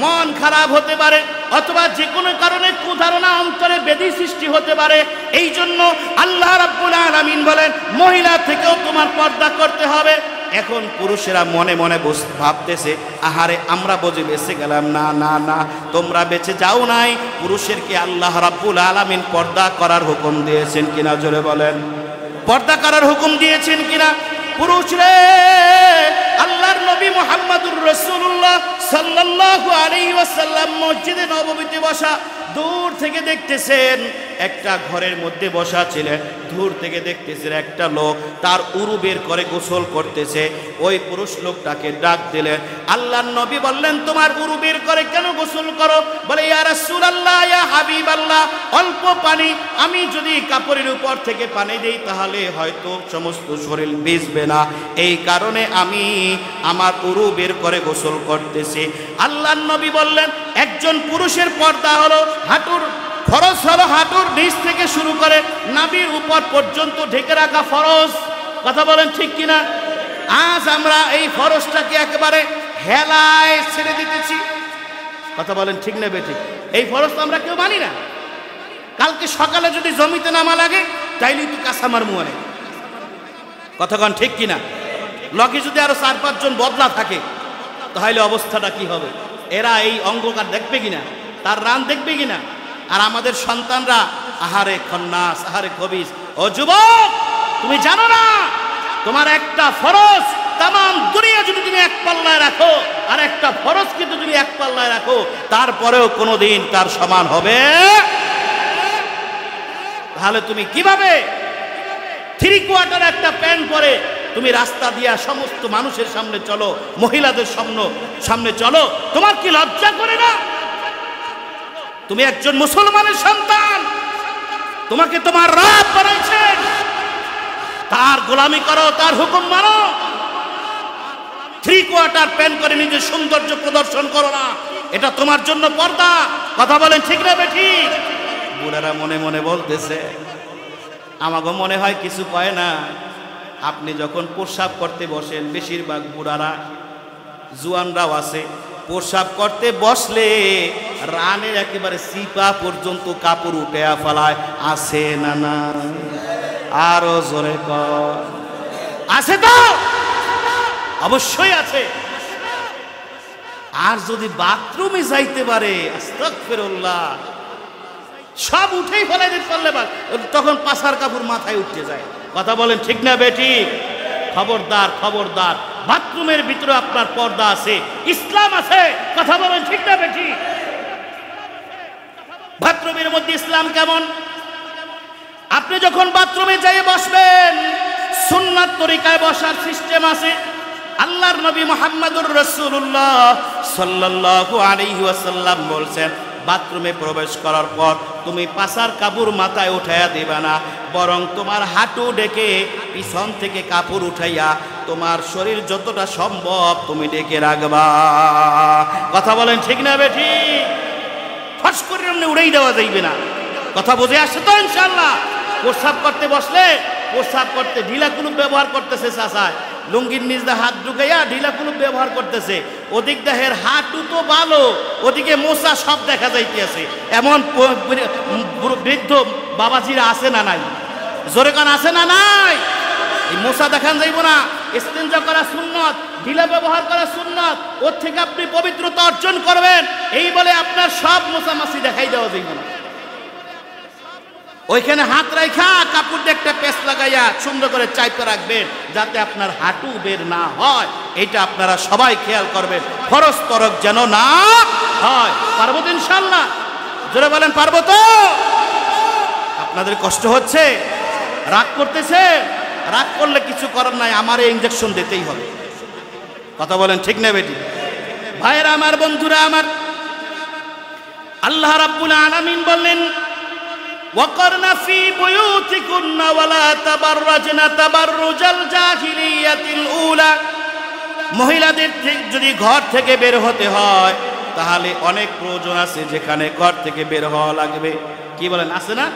মন খারাপ হতে পারে, অথবা যে কোনো কারণে কুধারণা অন্তরে ব্যাধি সৃষ্টি হতে পারে। এই জন্য আল্লাহ রাব্বুল আলামিন বলেন মহিলা থেকেও তোমার পর্দা করতে হবে। এখন পুরুষেরা মনে মনে ভাবতেছে, আহারে আমরা বুঝে বেঁচে গেলাম। না না না, তোমরা বেঁচে যাও নাই। পুরুষের কি আল্লাহ রাব্বুল আলামিন পর্দা করার হুকুম দিয়েছেন কিনা? জোরে বলেন, পর্দা করার হুকুম দিয়েছেন কিনা? পুরুষ রে, আল্লাহর নবী মুহাম্মদুর রাসূলুল্লাহ সাল্লাল্লাহু আলাইহি ওয়াসাল্লাম মসজিদে নববীতে বসা, দূর থেকে দেখতেছেন একটা ঘরের মধ্যে বসা ছিলেন। দূর থেকে দেখতেছেন একটা লোক তার উরু বের করে গোসল করতেছে। ওই পুরুষ লোকটাকে ডাক দিলেন। আল্লাহর নবী বললেন, তোমার উরু বের করে কেন গোসল করো? বলে, ইয়া রাসূলুল্লাহ, ইয়া হাবিবাল্লাহ, অল্প পানি, আমি যদি কাপড়ের উপর থেকে পানি দেই তাহলে হয়তো সমস্ত শরীর ভিজবে না, এই কারণে আমি আমার উরু বের করে গোসল করতেছি। আল্লাহর নবী বললেন, একজন পুরুষের পর্দা হলো হাঁটুর ফরজ, হলো হাঁটুর নিচ থেকে শুরু করে নাভির উপর পর্যন্ত ঢেকে রাখা ফরজ। কথা বলেন ঠিক কিনা? আজ আমরা এই ফরজটাকে একেবারে হেলায় ছেড়ে দিতেছি। কথা বলেন ঠিক না বেঠিক? এই ফরজ তো আমরা কেউ মানি না। কালকে সকালে যদি জমিতে নামা লাগে তাইলে একটু কাঁচামার মুয়ানে। কথাক্ষণ ঠিক কিনা? লগে যদি আরো 4-5 জন বদলা থাকে তাহলে অবস্থাটা কি হবে? এরা এই অঙ্গকার দেখবে কিনা, তার রান দেখবে কিনা? আর আমাদের সন্তানরা আহারে খন্নাস, আহারে খবিস। ও যুবক, তুমি জানো না তোমার একটা ফরজ তামাম দুনিয়া যদি তুমি এক পাল্লায় রাখো, আর একটা ফরজ কিন্তু তুমি এক পাল্লায় রাখো, তারপরেও কোনোদিন তার সমান হবে। তাহলে তুমি কিভাবে 3/4 একটা প্যান্ট পরে তুমি রাস্তা দিয়া সমস্ত মানুষের সামনে চলো, মহিলাদের সামনে চলো? তোমার কি লজ্জা করে না? তুমি একজন মুসলমানের সন্তান, তোমাকে তোমার রব বানাইছেন, তার গোলামি করো, তার হুকুম মানো। 3/4 প্যান্ট করে নিজের সৌন্দর্য প্রদর্শন করো না, এটা তোমার জন্য পর্দা। কথা বলেন ঠিক না বেঠিক? বুড়ারা মনে মনে বলতেছে, আমাকে মনে হয় কিছু কয় না। আপনি যখন প্রস্রাব করতে বসেন, বেশিরভাগ বুড়ারা, জুয়ানরাও আছে, প্রস্রাব করতে বসলে রানের একেবারে সিপা পর্যন্ত কাপড় উঠে ফেলায়। আছে না? না, আরো জোরে কর। আছে তো? অবশ্যই আছে। আর যদি বাথরুমে যাইতে পারে, আস্তাগফিরুল্লাহ, সব উঠেই ফেলাই দিতে পারলে তখন পাছার কাপড় মাথায় উঠতে যায়। কথা বলেন ঠিক না বেঠিক? খবরদার, খবরদার, বাথরুমের ভিতরে আপনার পর্দা আছে, ইসলাম আছে। কথা বলেন ঠিক না বেঠিক? বাথরুমের মধ্যে ইসলাম কেমন? আপনি যখন বাথরুমে যাই বসবেন, সুন্নাত তরিকায় বসার সিস্টেম আছে। আল্লাহর নবী মুহাম্মদুর রাসূলুল্লাহ সাল্লাল্লাহু আলাইহি ওয়াসাল্লাম বলছেন, বাথরুমে প্রবেশ করার পর তুমি পাছার কাপড় মাথায় উঠাইয়া দিবা না, বরং তোমার হাঁটু ডেকে পিছন থেকে কাপড় উঠাইয়া তোমার শরীর যতটা সম্ভব তুমি ডেকে রাখবা। কথা বলেন ঠিক না বেঠিক? ফস করে এমনি উড়াই দেওয়া যাইবে না। কথা বুঝে আসছে তো ইনশাআল্লাহ? প্রস্রাব করতে বসলে, প্রস্রাব করতে ঢিলা কুলুপ ব্যবহার করতেছে চাচায়, লুঙ্গির নিচ দিয়ে হাত ঢুকাইয়া ঢিলা কুলুপ ব্যবহার করতেছে। ওদিক দেহের হাঁটু তো ভালো, ওদিকে মোচা সব দেখা যাইতেছে। এমন বৃদ্ধ বাবাজিরা আছে না নাই? জোরে কান আছে না নাই? এই মোচা দেখান যাইব না। ইস্তেঞ্জা করা সুন্নত, ঢিলা ব্যবহার করা সুন্নত, ওর থেকে আপনি পবিত্রতা অর্জন করবেন। এই বলে আপনার সব মোচামাছি দেখাই দেওয়া যাইব না। ওইখানে হাত রাখা কাপড় দিয়ে একটা পেস্ট লাগাইয়া সুন্দর করে চাইপে রাখবেন, যাতে আপনার হাঁটু বের না হয়। এটা আপনারা সবাই খেয়াল করবেন, ফরজ তরক যেন না হয়। পারবো তো ইনশাআল্লাহ? জোরে বলেন, পারবো তো? আপনাদের কষ্ট হচ্ছে, রাগ করতেছে? রাগ করলে কিছু করার নাই, আমার এই ইনজেকশন দিতেই হবে। কথা বলেন ঠিক না বেটি? ভাইরা আমার, বন্ধুরা আমার, আল্লাহ রাব্বুল আলামিন বললেন ওয়াকারনা ফি বুয়ুতিকুন্না ওয়ালা তাবাররাজনা তাবাররুজাল জাহিলিয়াতিল উলা। মহিলাদের যদি ঘর থেকে বের হতে হয় তাহলে অনেক প্রয়োজন আছে যেখানে ঘর থেকে বের হওয়া লাগবে। কি বলেন, আছে না?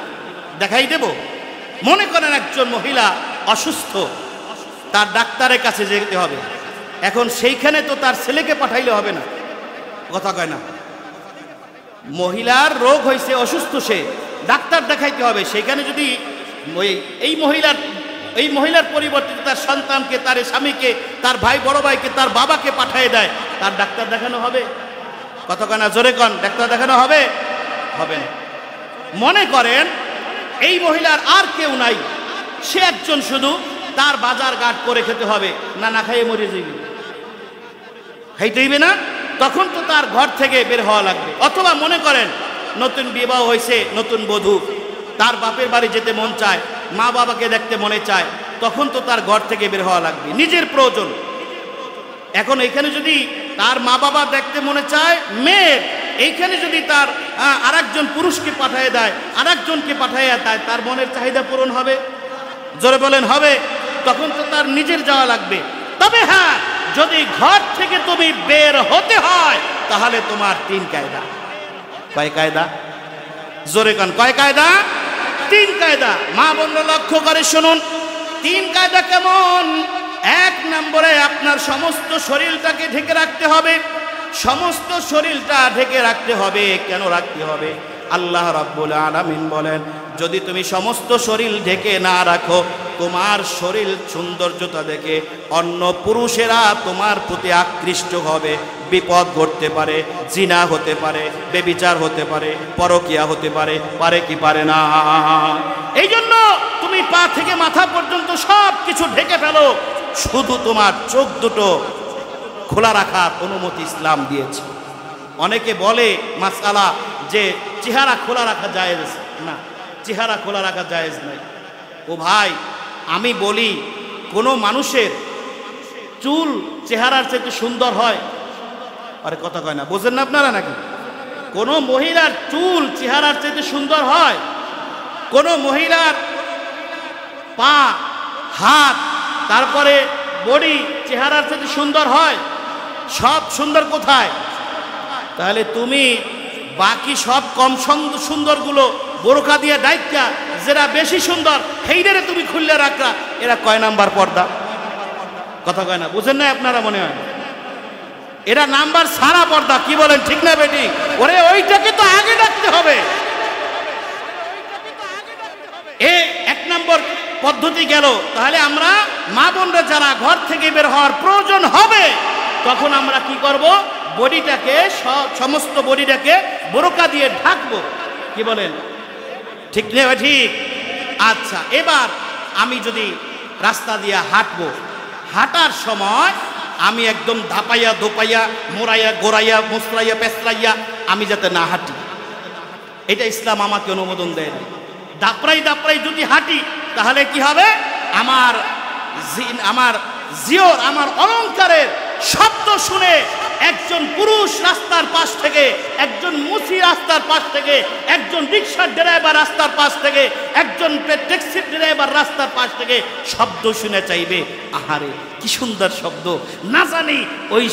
দেখাই দেব। মনে করেন একজন মহিলা অসুস্থ, তার ডাক্তারের কাছে যেতে হবে। এখন সেইখানে তো তার ছেলেকে পাঠাইলে হবে না, কথা কয় না? মহিলার রোগ হয়েছে, অসুস্থ, সে ডাক্তার দেখাইতে হবে। সেখানে যদি এই মহিলার পরিবর্তে তার সন্তানকে, তার স্বামীকে, তার ভাই বড় ভাইকে, তার বাবাকে পাঠিয়ে দেয়, তার ডাক্তার দেখানো হবে? কত কানা জোরে কন, ডাক্তার দেখানো হবে? হবে না। মনে করেন এই মহিলার আর কেউ নাই, সে একজন শুধু, তার বাজার ঘাট করে খেতে হবে, না খাইয়ে মরে যাইবে, খাইতে হইবে না? তখন তো তার ঘর থেকে বের হওয়া লাগবে। অথবা মনে করেন নতুন বিবাহ হয়েছে, নতুন বধূ, তার বাপের বাড়ি যেতে মন চায়, মা বাবাকে দেখতে মনে চায়, তখন তো তার ঘর থেকে বের হওয়া লাগবে, নিজের প্রয়োজন। এখন এইখানে যদি তার মা বাবা দেখতে মনে চায় মেয়ের, এইখানে যদি তার আরেকজন পুরুষকে পাঠিয়ে দেয়, আরেকজনকে পাঠিয়ে দেয়, তার মনের চাহিদা পূরণ হবে? জোরে বলেন হবে? তখন তো তার নিজের যাওয়া লাগবে। তবে হ্যাঁ, যদি ঘর থেকে তুমি বের হতে হয় তাহলে তোমার 3 কায়দা। কয় কায়দা? জোরে কান, কয় কায়দা? 3 কায়দা। মা বোনরা লক্ষ্য করে শুনুন, 3 কায়দা কেমন? 1 নম্বরে আপনার সমস্ত শরীরটাকে ঢেকে রাখতে হবে। সমস্ত শরীরটা ঢেকে রাখতে হবে। কেন রাখতে হবে? আল্লাহ রাব্বুল আলামিন বলেন, যদি তুমি সমস্ত শরীর ঢেকে না রাখো, তোমার শরীর সৌন্দর্যতা দেখে অন্য পুরুষেরা তোমার প্রতি আকৃষ্ট হবে, বিপদ ঘটতে পারে, জিনা হতে পারে, বেবিচার হতে পারে, পরকিয়া হতে পারে, পারে কি পারে না? এই জন্য তুমি পা থেকে মাথা পর্যন্ত সব কিছু ঢেকে ফেলো, শুধু তোমার চোখ দুটো খোলা রাখার অনুমতি ইসলাম দিয়েছে। অনেকে বলে মাসআলা যে চেহারা খোলা রাখা জায়েজ না, চেহারা খোলা রাখা জায়েজ নাই। ও ভাই, আমি বলি, কোনো মানুষের চুল চেহারার চেয়ে সুন্দর হয়? আরে কথা কয় না, বোঝেন না আপনারা নাকি? কোনো মহিলার চুল চেহারার চেয়ে সুন্দর হয়? কোনো মহিলার পা, হাত, তারপরে বডি চেহারার চেয়ে সুন্দর হয়? সব সুন্দর কোথায়? তাহলে তুমি বাকি সব কম সুন্দরগুলো বোরকা দিয়ে ডাইকা, যেটা বেশি সুন্দর সেইটারে তুমি খুললে রাখা, এরা কয় নাম্বার পর্দা? কথা কয় না, বুঝেন না আপনারা? মনে হয় এরা নাম্বার সারা পর্দা। কি বলেন, ঠিক না বেটি? ওরে ওইটাকে তো আগে ডাকতে হবে। এই 1 নম্বর পদ্ধতি গেল। তাহলে আমরা মা বোনরা যারা ঘর থেকে বের হওয়ার প্রয়োজন হবে, তখন আমরা কি করব? বডিটাকে, সমস্ত বডিটাকে বোরকা দিয়ে ঢাকবো। কি বলেন, ঠিক না? ঠিক। আচ্ছা, এবার আমি যদি রাস্তা দিয়ে হাঁটবো, হাঁটার সময় আমি একদম ধাপাইয়া ধোপাইয়া মোড়াইয়া গোড়াইয়া মোসরাইয়া পেসরাইয়া আমি যাতে না হাঁটি, এটা ইসলাম আমাকে অনুমোদন দেয় না। দাপড়াই যদি হাঁটি তাহলে কি হবে? আমার জিওর, আমার অলংকারের শব্দ শুনে একজন পুরুষ রাস্তার পাশ থেকে, একজন মুসি রাস্তার পাশ থেকে, একজন রিক্সার ড্রাইভার রাস্তার পাশ থেকে, একজন ট্যাক্সির ড্রাইভার রাস্তার পাশ থেকে শব্দ শুনে চাইবে, আহারে কি সুন্দর শব্দ, না জানি ওই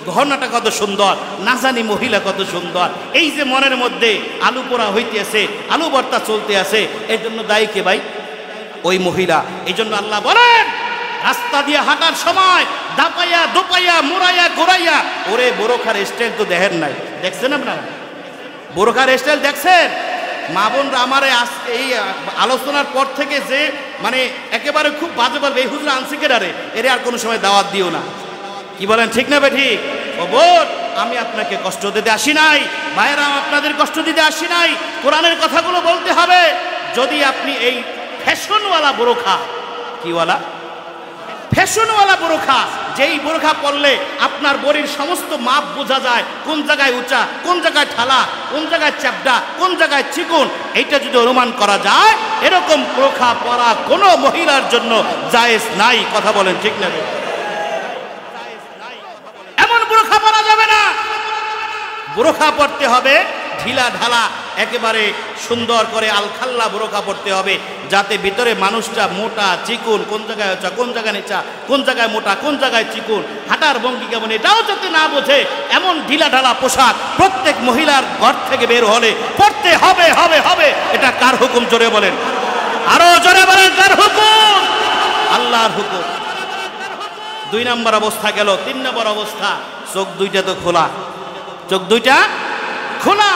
গহনাটা কত সুন্দর, না জানি মহিলা কত সুন্দর। এই যে মনের মধ্যে আলু পোড়া হইতে আছে, আলু ভর্তা চলতে আছে, এর জন্য দায়ী কে ভাই? ওই মহিলা। এই জন্য আল্লাহ বলেন, রাস্তা দিয়ে হাঁটার সময় দাপাইয়া দোপাইয়া মোড়াইয়া ঘোরাইয়া, ওরে বোরখার স্টাইল তো দেখেন নাই? দেখছেন আপনারা বোরখার স্টাইল? দেখছেন? মা বোনরা আমার এই আলোচনার পর থেকে যে মানে একেবারে খুব বাজে বলবে, এই হুজুর আনছি কেডারে, এর আর কোনো সময় দাওয়াত দিও না। কি বলেন, ঠিক না ঠিক? ও বোন, আমি আপনাকে কষ্ট দিতে আসি নাই, ভাইয়েরা আপনাদের কষ্ট দিতে আসি নাই, কোরআনের কথাগুলো বলতে হবে। যদি আপনি এই ফ্যাশনওয়ালা বোরখা, কিওয়ালা? ফ্যাশনওয়ালা বোরখা, যেই বোরখা পরলে আপনি আপনার বডির সমস্ত মাপ বোঝা যায়, কোন জায়গায় উঁচা, কোন জায়গায় ঠালা, কোন জায়গায় চ্যাপটা, কোন জায়গায় চিকন, এইটা যদি অনুমান করা যায়, এরকম বোরখা পরা কোনো মহিলার জন্য জায়েজ নাই। কথা বলেন ঠিক না? এমন বোরখা পরা যাবে না। বোরখা পরতে হবে ঢিলা ঢালা, একেবারে সুন্দর করে আলখাল্লা বোরখা পরতে হবে, যাতে ভিতরে মানুষটা মোটা চিকুন, কোন জায়গায় উঁচা, কোন জায়গায় নিচা, কোন জায়গায় মোটা, কোন জায়গায় চিকুন, হাঁটার ভঙ্গি কেমন, এটাও যাতে না বোঝে, এমন ঢিলা ঢালা পোশাক প্রত্যেক মহিলার ঘর থেকে বের হলে পড়তে হবে হবে হবে। এটা কার হুকুম? জোরে বলেন, আরো জোরে বলেন, কার হুকুম? আল্লাহর হুকুম। 2 নম্বর অবস্থা গেল। 3 নম্বর অবস্থা, চোখ দুইটা তো খোলা, চোখ দুইটা খোলা।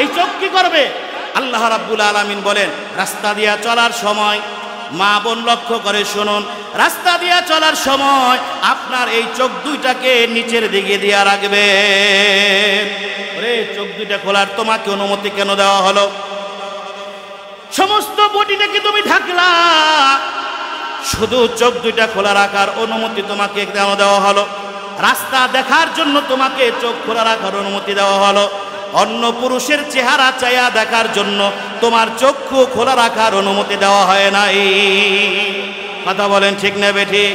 এই চোখ কি করবে? আল্লাহ রাব্বুল আলামিন বলেন, রাস্তা দিয়া চলার সময়, মা বোন লক্ষ্য করে শুনুন, রাস্তা দিয়া চলার সময় আপনার এই চোখ দুইটাকে নিচের দিকে দিয়া রাখবে। ওরে, চোখ দুইটা খোলার তোমাকে অনুমতি কেন দেওয়া হলো? সমস্ত বডিটাকে তুমি ঢাকলা, শুধু চোখ দুইটা খোলা রাখার অনুমতি তোমাকে কেন দেওয়া হলো? রাস্তা দেখার জন্য তোমাকে চোখ খোলা রাখার অনুমতি দেওয়া হলো। অন্য পুরুষের চেহারা চায়া দেখার জন্য তোমার চক্ষু খোলা রাখার অনুমতি দেওয়া হয় নাই। কথা বলেন ঠিক না বেঠিক?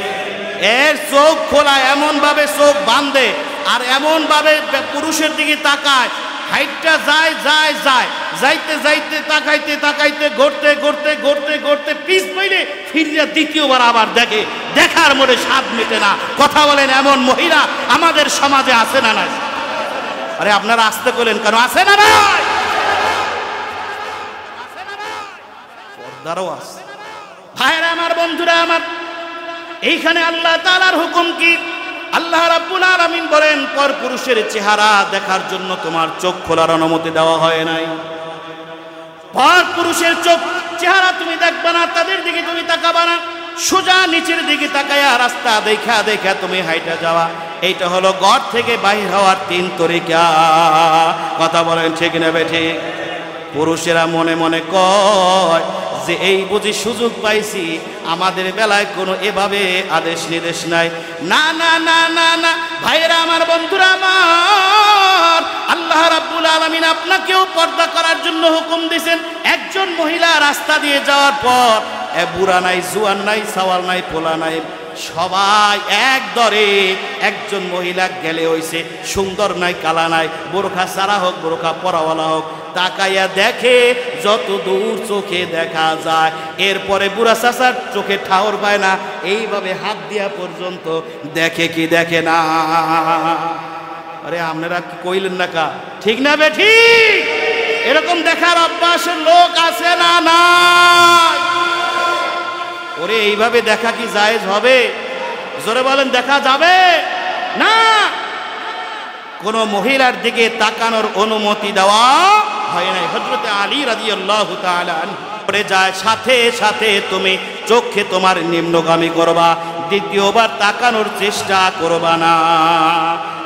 এর চোখ খোলা, এমন ভাবে চোখ বাঁধে আর এমন ভাবে পুরুষের দিকে তাকায়, হাইটটা যায় যায় যায়, যাইতে যাইতে তাকাইতে তাকাইতে ঘুরতে ঘুরতে ঘুরতে ঘুরতে পিছ পাইলে ফিরিয়া দ্বিতীয়বার আবার দেখে, দেখার মনে স্বাদ মেটে না। কথা বলেন, এমন মহিলা আমাদের সমাজে আছে না নাই? আরে আপনারা আসতে করলেন কেন? আছে না নাই? পর্দারও আছে। ভাইরা আমার, বন্ধুরা আমার, এইখানে আল্লাহ তাআলার হুকুম কি? আল্লাহ রাব্বুল আলামিন বলেন, পর পুরুষের চেহারা দেখার জন্য তোমার চোখ খোলার অনুমতি দেওয়া হয় নাই। পর পুরুষের চোখ চেহারা তুমি দেখবা না, তাদের দিকে তুমি তাকাবা না, সোজা নিচের দিকে তাকায়া রাস্তা দেখা দেখা তুমি হাইটা যাওয়া। এইটা হলো ঘর থেকে বাহির হওয়ার 3 তরিকা। কথা বলেন ঠিক না বেঠিক? পুরুষেরা মনে মনে কয় যে এই বুঝি সুযোগ পাইছি, আমাদের বেলায় কোনো এভাবে আদেশ নির্দেশ নাই। না না না না না, ভাইরা আমার, বন্ধুরা আমার, আল্লাহ রাব্বুল আলামিন আপনাকেও পর্দা করার জন্য হুকুম দিয়েছেন। একজন মহিলা রাস্তা দিয়ে যাওয়ার পর, বুড়া নাই, জুয়ান নাই, সাওয়াল নাই, পোলা নাই, সবাই এক দরে একজন মহিলা গেলে হইছে, সুন্দর নাই, কালা নাই, বোরখা সারা হোক, বোরখা পরাওয়ালা হোক, তাকাইয়া দেখে যত দূর চোখে দেখা যায়। এরপরে বুড়া চাচার চোখে ঠাওর পায় না, এইভাবে হাত দিয়া পর্যন্ত দেখে কি দেখে না? আরে আপনারা কি কইলেন না কা? ঠিক না বেঠিক? এরকম দেখার অভ্যাসের লোক আছে না নাই? ওরে, এইভাবে দেখা কি জায়েজ হবে? জোরে বলেন, দেখা যাবে না। কোন মহিলার দিকে তাকানোর অনুমতি দেওয়া হয় নাই। হযরত আলী রাদিয়াল্লাহু তাআলা পরে যায়, সাথে সাথে তুমি চোখে তোমার নিম্নগামী করবা, দ্বিতীয়বার তাকানোর চেষ্টা করবা না।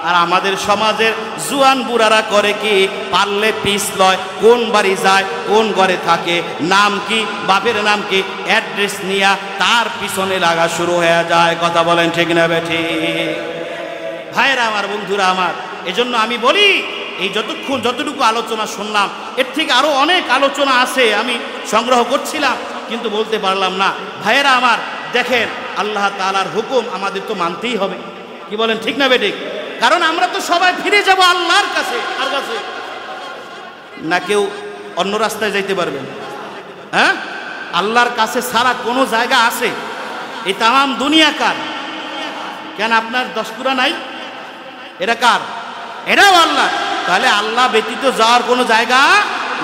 আর আমাদের সমাজের জুয়ান বুড়ারা করে কি? পারলে পিস লয়, কোন বাড়ি যায়, কোন ঘরে থাকে, নাম কি, বাপের নাম কি, অ্যাড্রেস নিয়ে তার পিছনে লাগা শুরু হয়ে যায়। কথা বলেন ঠিক না বেঠিক? ভাইরা আমার, বন্ধুরা আমার, এজন্য আমি বলি, এই যতটুকু আলোচনা শুনলাম, এর থেকে আরো অনেক আলোচনা আছে, আমি সংগ্রহ করছিলাম কিন্তু বলতে পারলাম না। ভাইয়েরা আমার, দেখেন, আল্লাহ তাআলার হুকুম আমাদের তো মানতেই হবে। কি বলেন ঠিক না বেঠিক? কারণ আমরা তো সবাই ফিরে যাব আল্লাহর কাছে। আর কাছে না কেউ অন্য রাস্তায় যাইতে পারবেন? হ্যাঁ, আল্লাহর কাছে ছাড়া কোনো জায়গা আছে? এই তামাম দুনিয়া কার? কেন আপনার 10 কুরা নাই? এটা কার? এটাও আল্লাহ। তাহলে আল্লাহ ব্যতীত যাওয়ার কোনো জায়গা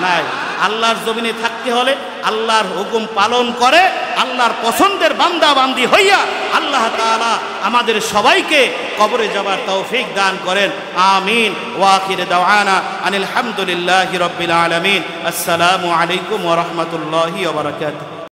নাই। আল্লাহর জমিনে থাকতে হলে আল্লাহর হুকুম পালন করে আল্লাহর পছন্দের বান্দা বান্দি হইয়া আল্লাহ তাআলা আমাদের সবাইকে কবরে যাবার তৌফিক দান করেন। আমিন। ওয়া আখিরু দাওয়ানা আনিল হামদুলিল্লাহি রাব্বিল আলামিন। আসসালামু আলাইকুম ওয়া রাহমাতুল্লাহি ওয়া বারাকাতুহু।